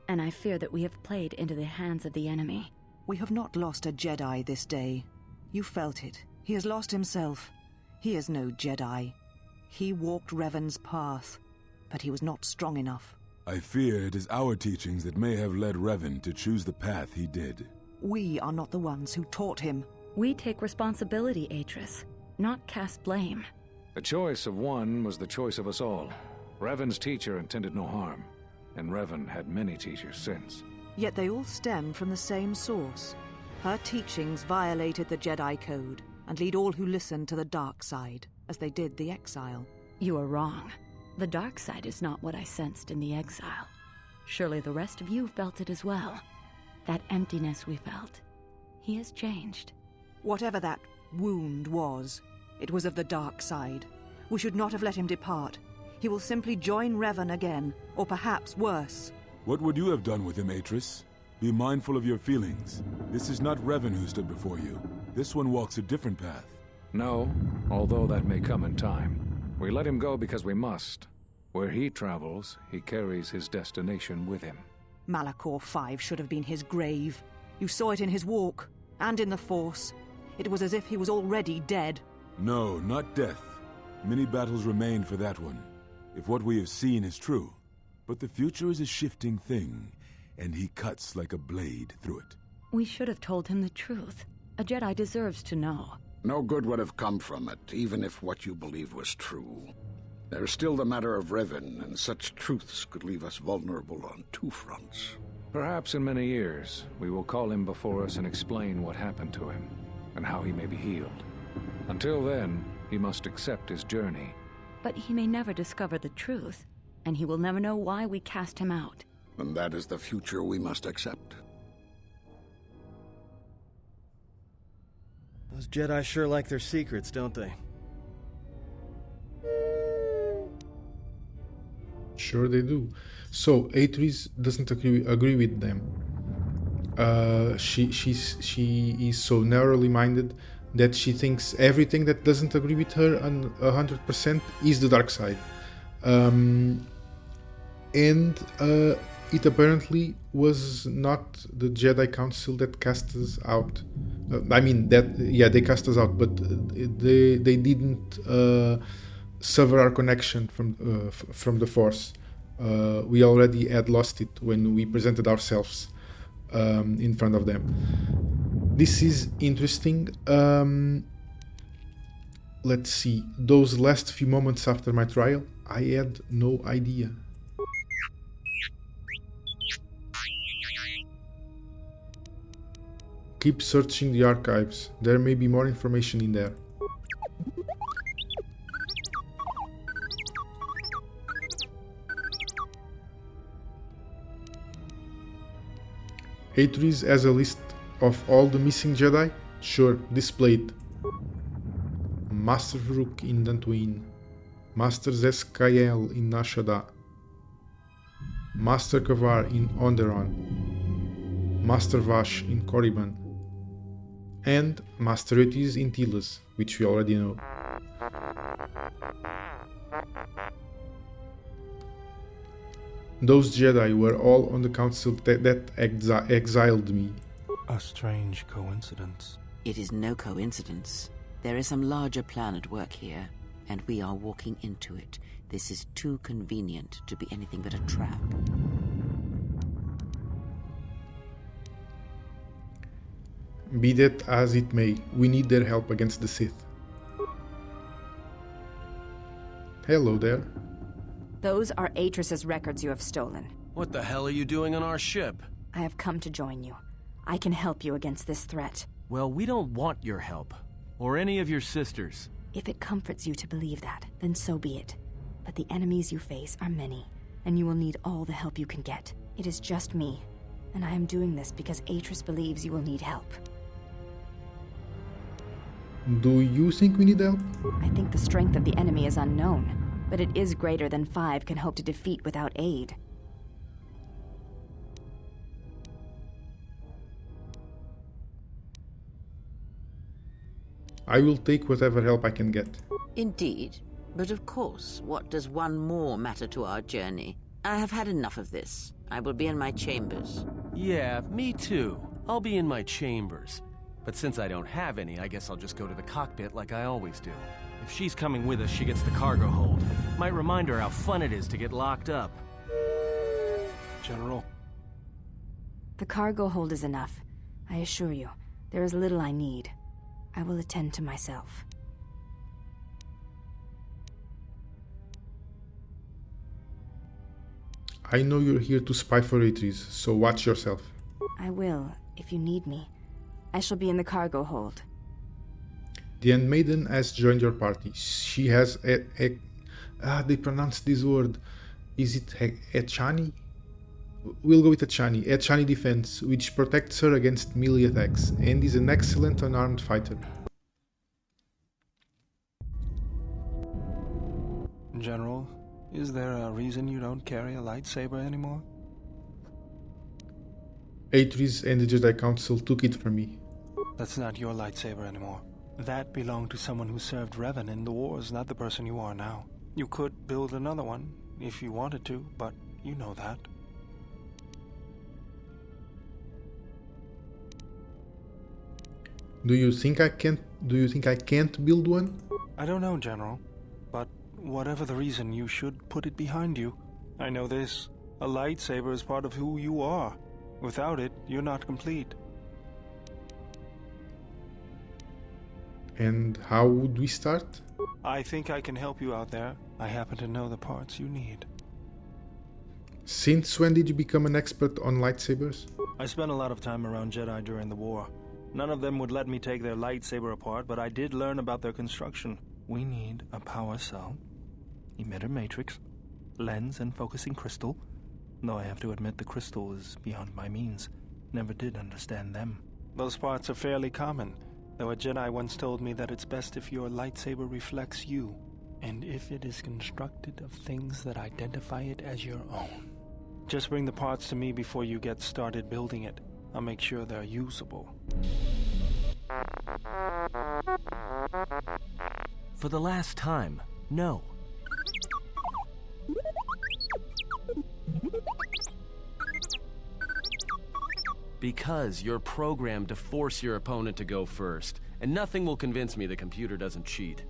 and I fear that we have played into the hands of the enemy. We have not lost a Jedi this day. You felt it. He has lost himself. He is no Jedi. He walked Revan's path, but he was not strong enough. I fear it is our teachings that may have led Revan to choose the path he did. We are not the ones who taught him. We take responsibility, Atris, not cast blame. The choice of one was the choice of us all. Revan's teacher intended no harm, and Revan had many teachers since. Yet they all stem from the same source. Her teachings violated the Jedi Code and lead all who listen to the dark side, as they did the exile. You are wrong. The dark side is not what I sensed in the exile. Surely the rest of you felt it as well. That emptiness we felt. He has changed. Whatever that wound was, it was of the dark side. We should not have let him depart. He will simply join Revan again, or perhaps worse. What would you have done with him, Atris? Be mindful of your feelings. This is not Revan who stood before you. This one walks a different path. No, although that may come in time. We let him go because we must. Where he travels, he carries his destination with him. Malachor 5 should have been his grave. You saw it in his walk, and in the Force. It was as if he was already dead. No, not death. Many battles remain for that one, if what we have seen is true. But the future is a shifting thing, and he cuts like a blade through it. We should have told him the truth. A Jedi deserves to know. No good would have come from it, even if what you believed was true. There's still the matter of Revan, and such truths could leave us vulnerable on two fronts. Perhaps in many years, we will call him before us and explain what happened to him, and how he may be healed. Until then, he must accept his journey. But he may never discover the truth, and he will never know why we cast him out. And that is the future we must accept. Those Jedi sure like their secrets, don't they? Sure they do. So Atris doesn't agree with them. She is so narrowly minded that she thinks everything that doesn't agree with her 100% is the dark side. It apparently was not the Jedi Council that cast us out. They cast us out, but they didn't sever our connection from the Force. We already had lost it when we presented ourselves in front of them. This is interesting. Let's see. Those last few moments after my trial, I had no idea. Keep searching the archives. There may be more information in there. Atris has a list of all the missing Jedi? Sure, displayed. Master Varuk in Dantooine, Master Zeskayel in Nashada, Master Kavar in Onderon, Master Vash in Korriban, and Master Atris in Tilas, which we already know. Those Jedi were all on the council that exiled me. A strange coincidence. It is no coincidence. There is some larger plan at work here, and we are walking into it. This is too convenient to be anything but a trap. Be that as it may, we need their help against the Sith. Hello there. Those are Atris's records you have stolen. What the hell are you doing on our ship? I have come to join you. I can help you against this threat. Well, we don't want your help. Or any of your sisters. If it comforts you to believe that, then so be it. But the enemies you face are many, and you will need all the help you can get. It is just me, and I am doing this because Atris believes you will need help. Do you think we need help? I think the strength of the enemy is unknown, but it is greater than 5 can hope to defeat without aid. I will take whatever help I can get. Indeed. But of course, what does one more matter to our journey? I have had enough of this. I will be in my chambers. Yeah, me too. I'll be in my chambers. But since I don't have any, I guess I'll just go to the cockpit like I always do. If she's coming with us, she gets the cargo hold. Might remind her how fun it is to get locked up. General. The cargo hold is enough. I assure you, there is little I need. I will attend to myself. I know you're here to spy for Atris, so watch yourself. I will, if you need me. I shall be in the cargo hold. The Handmaiden has joined your party. She has they pronounce this word. Is it Echani? We'll go with Echani. Echani defense, which protects her against melee attacks, and is an excellent unarmed fighter. General, is there a reason you don't carry a lightsaber anymore? Atris and the Jedi Council took it from me. That's not your lightsaber anymore. That belonged to someone who served Revan in the wars, not the person you are now. You could build another one, if you wanted to, but you know that. Do you think I can't build one? I don't know, General. But whatever the reason, you should put it behind you. I know this. A lightsaber is part of who you are. Without it, you're not complete. And how would we start? I think I can help you out there. I happen to know the parts you need. Since when did you become an expert on lightsabers? I spent a lot of time around Jedi during the war. None of them would let me take their lightsaber apart, but I did learn about their construction. We need a power cell, emitter matrix, lens and focusing crystal. Though I have to admit the crystal is beyond my means. Never did understand them. Those parts are fairly common, though a Jedi once told me that it's best if your lightsaber reflects you, and if it is constructed of things that identify it as your own. Just bring the parts to me before you get started building it. I'll make sure they're usable. For the last time, no. Because you're programmed to force your opponent to go first, and nothing will convince me the computer doesn't cheat.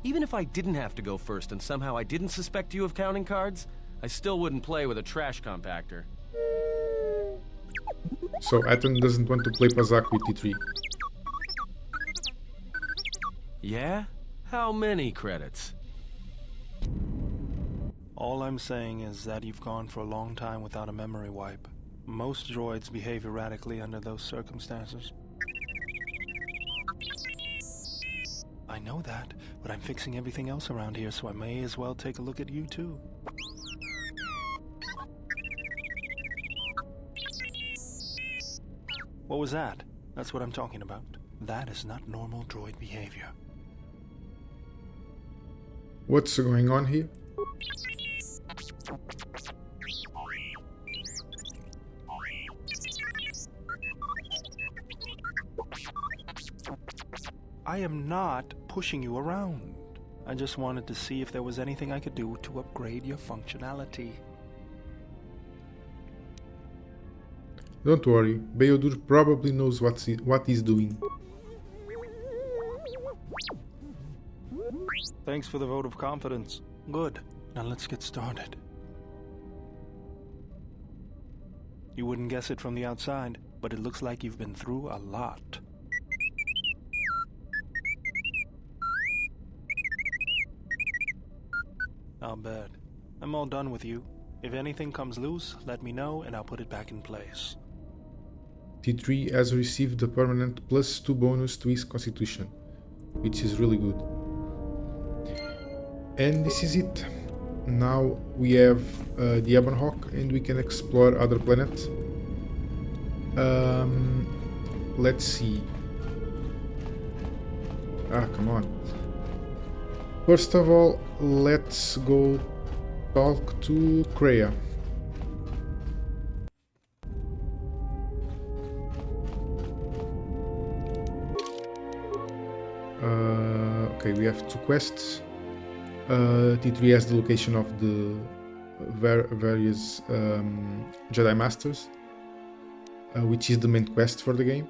Even if I didn't have to go first and somehow I didn't suspect you of counting cards, I still wouldn't play with a trash compactor. So Atton doesn't want to play Pazak with T3. Yeah? How many credits? All I'm saying is that you've gone for a long time without a memory wipe. Most droids behave erratically under those circumstances. I know that, but I'm fixing everything else around here, so I may as well take a look at you too. What was that? That's what I'm talking about. That is not normal droid behavior. What's going on here? I am not pushing you around. I just wanted to see if there was anything I could do to upgrade your functionality. Don't worry, Beodur probably knows what he's doing. Thanks for the vote of confidence. Good. Now let's get started. You wouldn't guess it from the outside, but it looks like you've been through a lot. I'll bet. I'm all done with you. If anything comes loose, let me know and I'll put it back in place. T3 has received a permanent +2 bonus to his constitution, which is really good. And this is it. Now we have the Ebonhawk and we can explore other planets. Let's see. Come on. First of all, let's go talk to Kreia. Okay, we have 2 quests. T3 has the location of the various Jedi Masters, which is the main quest for the game.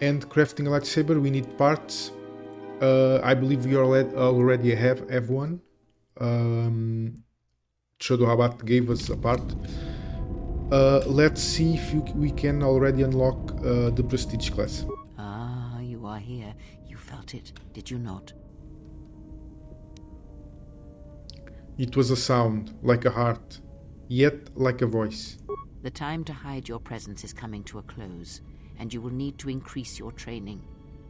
And crafting a lightsaber, we need parts. I believe we already have one. Chodo Habat gave us a part. Let's see if we can already unlock the Prestige class. Ah, you are here. You felt it, did you not? It was a sound, like a heart, yet like a voice. The time to hide your presence is coming to a close, and you will need to increase your training.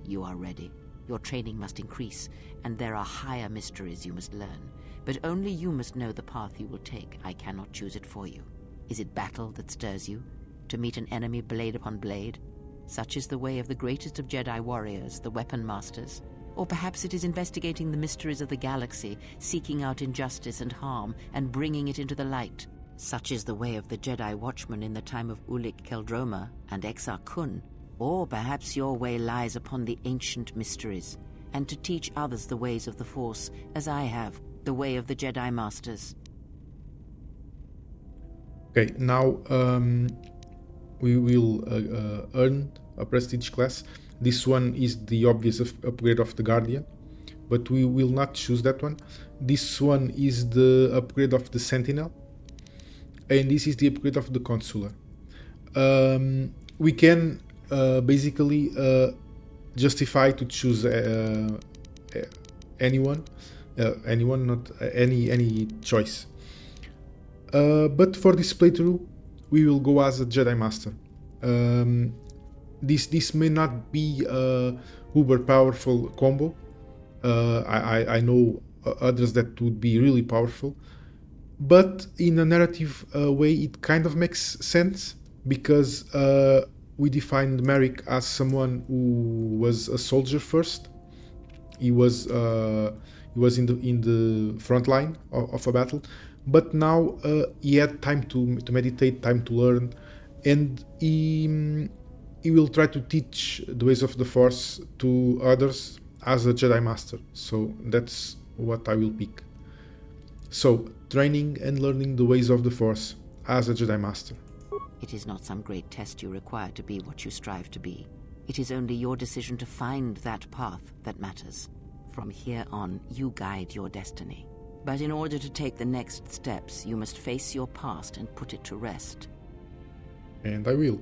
You are ready. Your training must increase, and there are higher mysteries you must learn. But only you must know the path you will take. I cannot choose it for you. Is it battle that stirs you? To meet an enemy blade upon blade? Such is the way of the greatest of Jedi warriors, the weapon masters. Or perhaps it is investigating the mysteries of the galaxy, seeking out injustice and harm, and bringing it into the light. Such is the way of the Jedi Watchman in the time of Ulic Qel-Droma and Exar Kun. Or perhaps your way lies upon the ancient mysteries, and to teach others the ways of the Force, as I have, the way of the Jedi Masters. Okay, now we will earn a prestige class. This one is the obvious upgrade of the Guardian, but we will not choose that one. This one is the upgrade of the Sentinel, and this is the upgrade of the Consular. We can basically justify to choose anyone, not any choice. But for this playthrough, we will go as a Jedi Master. This may not be a uber powerful combo. I know others that would be really powerful, but in a narrative way, it kind of makes sense because we defined Maric as someone who was a soldier first. He was in the front line of a battle, but now he had time to meditate, time to learn, and he will try to teach the ways of the Force to others as a Jedi Master. So that's what I will pick. So, training and learning the ways of the Force as a Jedi Master. It is not some great test you require to be what you strive to be. It is only your decision to find that path that matters. From here on, you guide your destiny. But in order to take the next steps, you must face your past and put it to rest. And I will.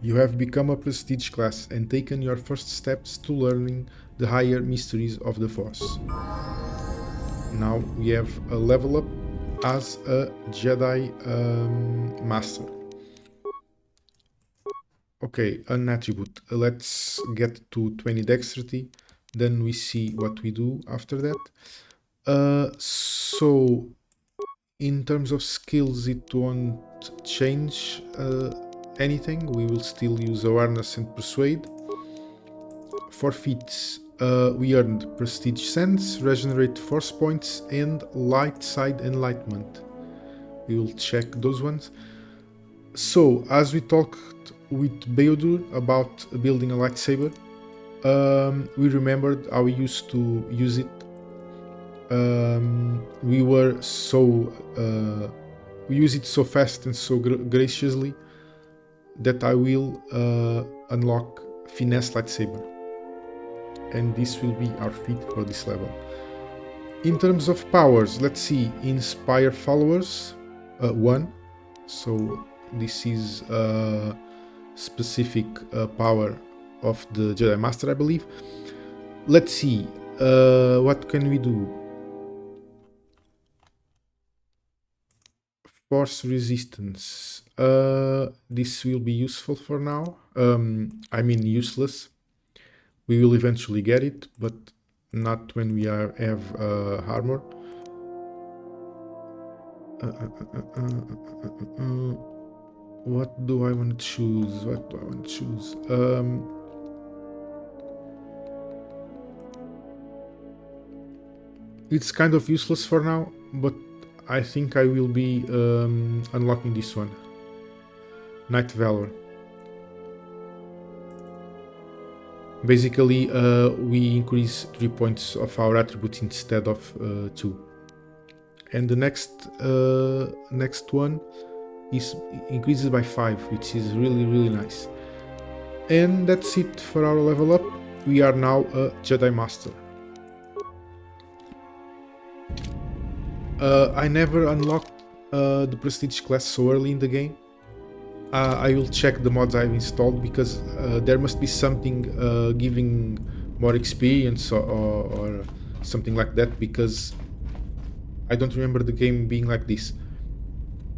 You have become a prestige class and taken your first steps to learning the higher mysteries of the Force. Now we have a level up as a Jedi Master. Okay, an attribute. Let's get to 20 dexterity, then we see what we do after that. So in terms of skills, it won't change anything. We will still use awareness and persuade. For feats, we earned prestige sense, regenerate force points, and light side enlightenment. We will check those ones. So as we talked with Beodur about building a lightsaber, we remembered how we used to use it. We use it so fast and so graciously that I will unlock finesse lightsaber, and this will be our feat for this level. In terms of powers, let's see. Inspire followers 1, so this is a specific power of the Jedi Master, I believe. Let's see, what can we do? Force resistance. This will be useful for now. I mean useless. We will eventually get it, but not when we have armor. What do I want to choose? It's kind of useless for now, but I think I will be unlocking this one. Night Valor. Basically, we increase 3 points of our attributes instead of 2. And the next one is increases by 5, which is really nice. And that's it for our level up. We are now a Jedi Master. I never unlocked the Prestige class so early in the game. I will check the mods I've installed, because there must be something giving more experience or something like that, because I don't remember the game being like this.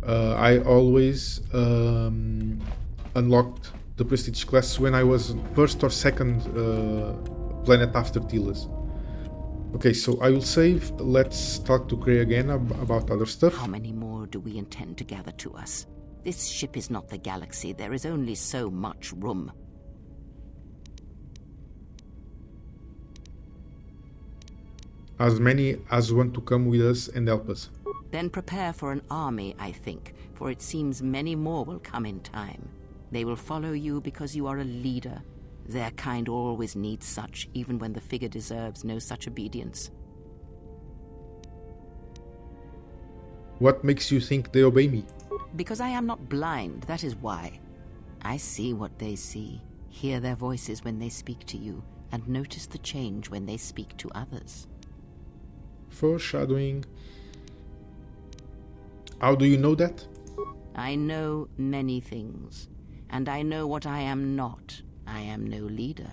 I always unlocked the Prestige class when I was first or second planet after Tilas. Okay, so I will save. Let's talk to Cray again about other stuff. How many more do we intend to gather to us? This ship is not the galaxy. There is only so much room. As many as want to come with us and help us. Then prepare for an army, I think, for it seems many more will come in time. They will follow you because you are a leader. Their kind always needs such, even when the figure deserves no such obedience. What makes you think they obey me? Because I am not blind, that is why. I see what they see. Hear their voices when they speak to you, and notice the change when they speak to others. Foreshadowing. How do you know that? I know many things, and I know what I am not. I am no leader.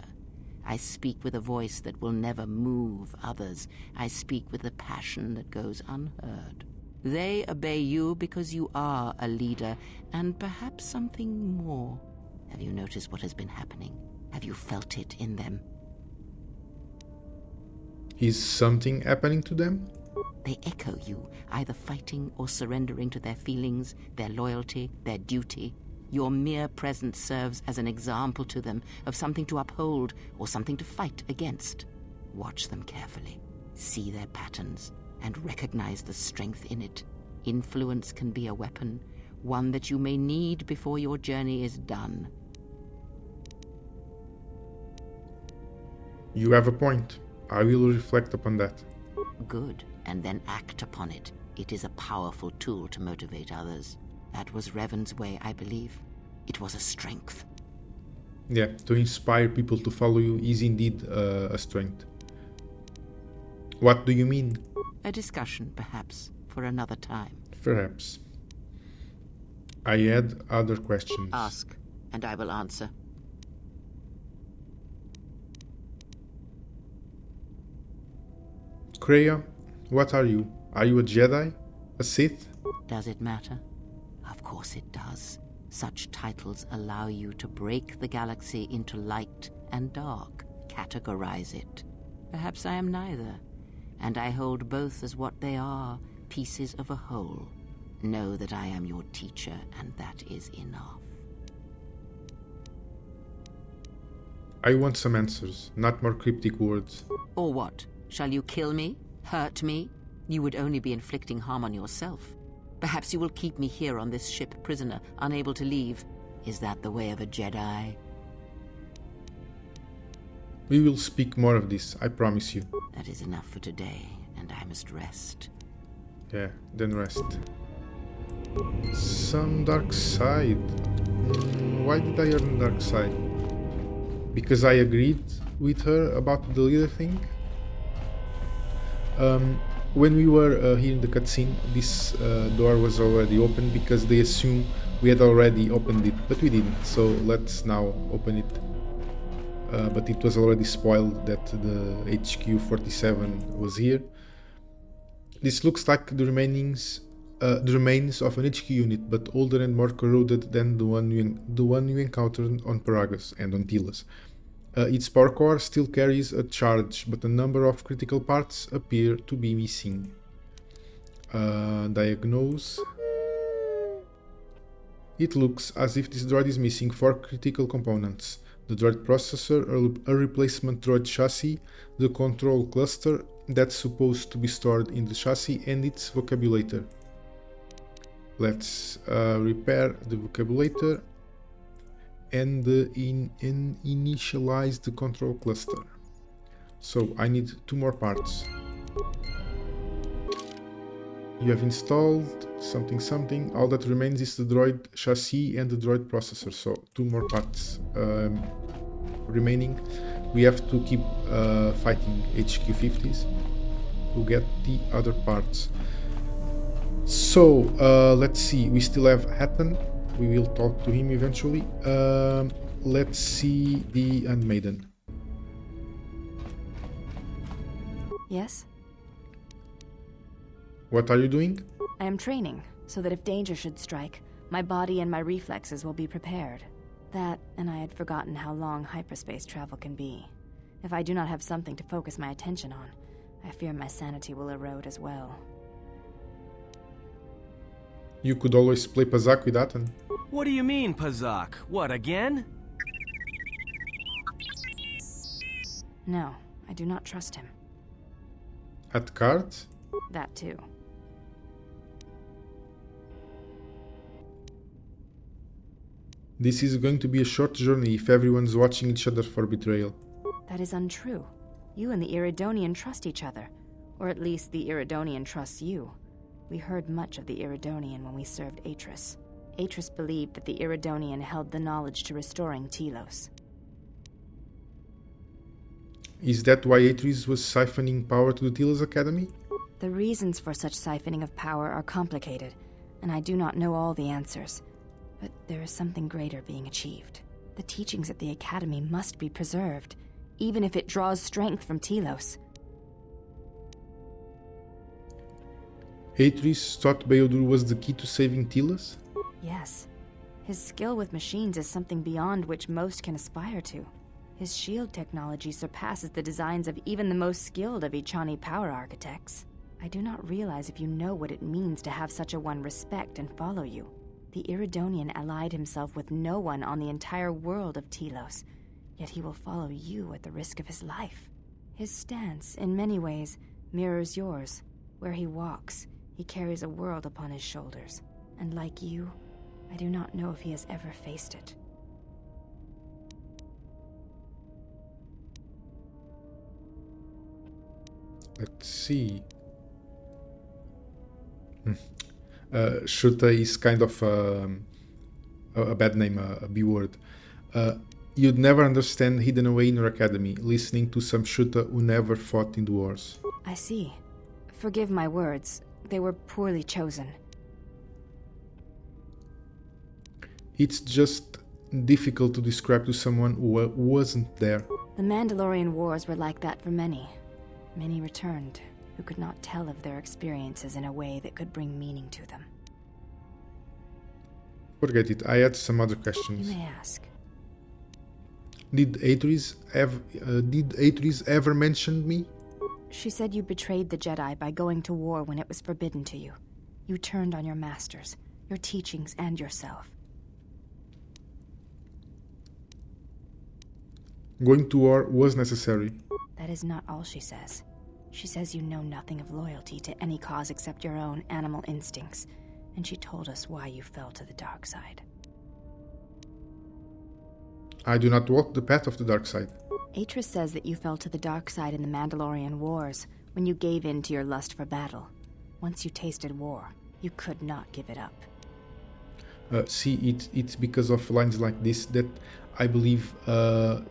I speak with a voice that will never move others. I speak with a passion that goes unheard. They obey you because you are a leader, and perhaps something more. Have you noticed what has been happening? Have you felt it in them? Is something happening to them? They echo you, either fighting or surrendering to their feelings, their loyalty, their duty. Your mere presence serves as an example to them of something to uphold or something to fight against. Watch them carefully, see their patterns, and recognize the strength in it. Influence can be a weapon, one that you may need before your journey is done. You have a point. I will reflect upon that. Good, and then act upon it. It is a powerful tool to motivate others. That was Revan's way, I believe. It was a strength. Yeah, to inspire people to follow you is indeed a strength. What do you mean? A discussion, perhaps, for another time. Perhaps. I had other questions. Ask, and I will answer. Kreia, what are you? Are you a Jedi? A Sith? Does it matter? Of course it does. Such titles allow you to break the galaxy into light and dark, categorize it. Perhaps I am neither, and I hold both as what they are, pieces of a whole. Know that I am your teacher, and that is enough. I want some answers, not more cryptic words. Or what? Shall you kill me? Hurt me? You would only be inflicting harm on yourself. Perhaps you will keep me here on this ship prisoner, unable to leave. Is that the way of a Jedi? We will speak more of this, I promise you. That is enough for today, and I must rest. Yeah, then rest. Some dark side. Why did I earn dark side? Because I agreed with her about the leader thing? When we were here in the cutscene, this door was already open because they assume we had already opened it, but we didn't, so let's now open it. But it was already spoiled that the HQ 47 was here. This looks like the remains of an HQ unit, but older and more corroded than the one you encountered on Paragus and on Tilas. Its power core still carries a charge, but a number of critical parts appear to be missing. Diagnose. It looks as if this droid is missing 4 critical components. The droid processor, a replacement droid chassis, the control cluster that's supposed to be stored in the chassis, and its vocabulator. Let's repair the vocabulator and initialize the control cluster. So I need 2 more parts. You have installed something. All that remains is the droid chassis and the droid processor. So 2 more parts remaining. We have to keep fighting HQ 50s to get the other parts. So let's see. We still have Hatton. We will talk to him eventually. Let's see the Handmaiden. Yes? What are you doing? I am training, so that if danger should strike, my body and my reflexes will be prepared. That, and I had forgotten how long hyperspace travel can be. If I do not have something to focus my attention on, I fear my sanity will erode as well. You could always play Pazak with Atton. What do you mean, Pazak? What, again? No, I do not trust him. At cards? That too. This is going to be a short journey if everyone's watching each other for betrayal. That is untrue. You and the Iridonian trust each other. Or at least the Iridonian trusts you. We heard much of the Iridonian when we served Atris. Atris believed that the Iridonian held the knowledge to restoring Telos. Is that why Atris was siphoning power to the Tilas Academy? The reasons for such siphoning of power are complicated, and I do not know all the answers. But there is something greater being achieved. The teachings at the Academy must be preserved, even if it draws strength from Telos. Atris thought Beodur was the key to saving Tilas? Yes. His skill with machines is something beyond which most can aspire to. His shield technology surpasses the designs of even the most skilled of Echani power architects. I do not realize if you know what it means to have such a one respect and follow you. The Iridonian allied himself with no one on the entire world of Telos, yet he will follow you at the risk of his life. His stance, in many ways, mirrors yours. Where he walks, he carries a world upon his shoulders. And like you, I do not know if he has ever faced it. Let's see. Shuta is kind of a bad name, a B word. You'd never understand hidden away in your academy, listening to some Shuta who never fought in the wars. I see. Forgive my words. They were poorly chosen. It's just difficult to describe to someone who wasn't there. The Mandalorian Wars were like that for many. Many returned, who could not tell of their experiences in a way that could bring meaning to them. Forget it, I had some other questions. You may ask. Did Atris ever mention me? She said you betrayed the Jedi by going to war when it was forbidden to you. You turned on your masters, your teachings, and yourself. Going to war was necessary. That is not all she says. She says you know nothing of loyalty to any cause except your own animal instincts, and she told us why you fell to the dark side. I do not walk the path of the dark side. Atris says that you fell to the dark side in the Mandalorian Wars, when you gave in to your lust for battle. Once you tasted war, you could not give it up. It's because of lines like this that I believe the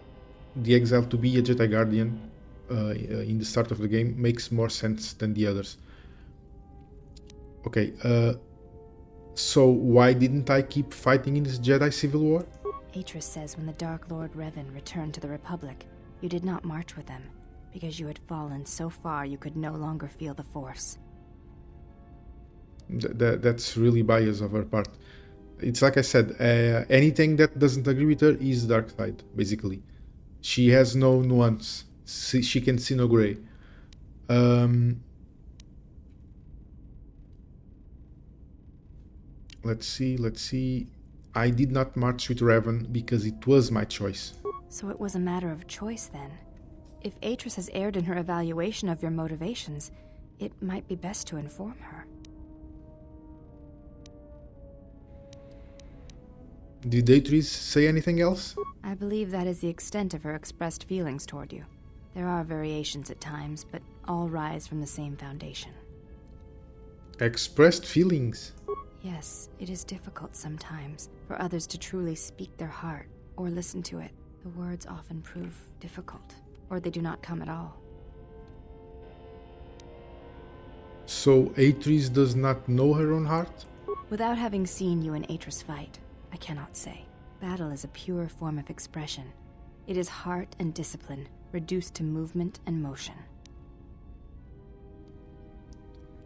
exile to be a Jedi Guardian in the start of the game makes more sense than the others. Okay, so why didn't I keep fighting in this Jedi Civil War? Atris says when the Dark Lord Revan returned to the Republic, you did not march with them, because you had fallen so far you could no longer feel the Force. That's really bias of her part. It's like I said, anything that doesn't agree with her is dark side, basically. She has no nuance. She can see no gray. Let's see. I did not march with Revan because it was my choice. So it was a matter of choice then. If Atris has erred in her evaluation of your motivations, it might be best to inform her. Did Atris say anything else? I believe that is the extent of her expressed feelings toward you. There are variations at times, but all rise from the same foundation. Expressed feelings? Yes, it is difficult sometimes for others to truly speak their heart or listen to it. The words often prove difficult, or they do not come at all. So Atris does not know her own heart? Without having seen you and Atris fight, I cannot say. Battle is a pure form of expression. It is heart and discipline, reduced to movement and motion.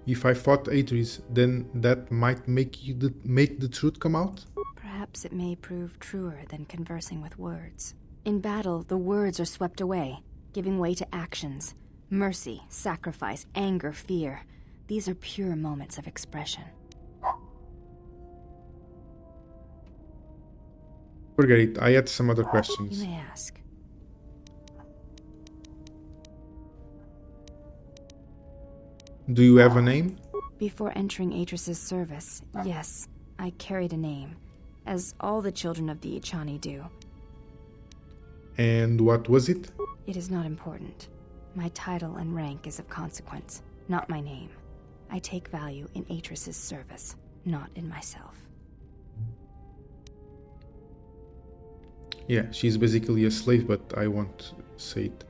If I fought Atris, then that might make the truth come out? Perhaps it may prove truer than conversing with words. In battle, the words are swept away, giving way to actions. Mercy, sacrifice, anger, fear. These are pure moments of expression. Forget it, I had some other questions. You may ask. Do you have a name? Before entering Atris's service, yes, I carried a name, as all the children of the Echani do. And what was it? It is not important. My title and rank is of consequence, not my name. I take value in Atris's service, not in myself. Yeah, she's basically a slave, but I won't say it.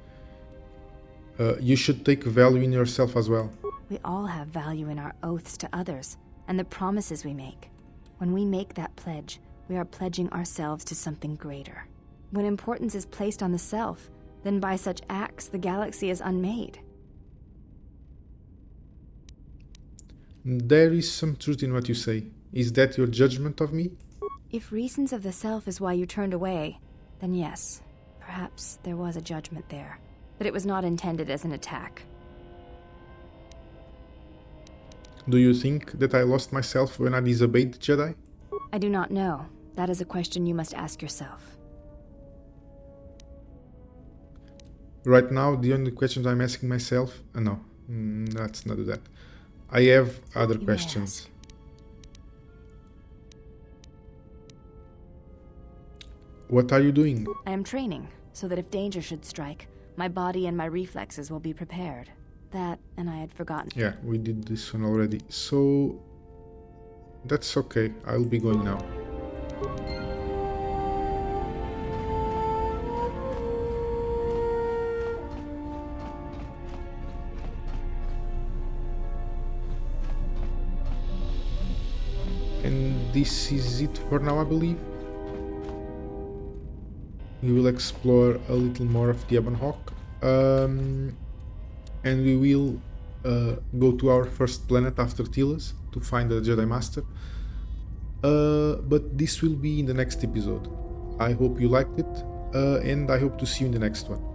You should take value in yourself as well. We all have value in our oaths to others, and the promises we make. When we make that pledge, we are pledging ourselves to something greater. When importance is placed on the self, then by such acts the galaxy is unmade. There is some truth in what you say. Is that your judgment of me? If reasons of the self is why you turned away, then yes, perhaps there was a judgment there. But it was not intended as an attack. Do you think that I lost myself when I disobeyed the Jedi? I do not know. That is a question you must ask yourself. Right now, the only questions I'm asking myself... no, let's not do that. I have other questions. What are you doing? I am training, so that if danger should strike, my body and my reflexes will be prepared. That, and I had forgotten. Yeah, we did this one already. So... that's okay. I'll be going now. And this is it for now, I believe. We will explore a little more of the Ebon Hawk. And we will go to our first planet after Tilas to find the Jedi Master. But this will be in the next episode. I hope you liked it, and I hope to see you in the next one.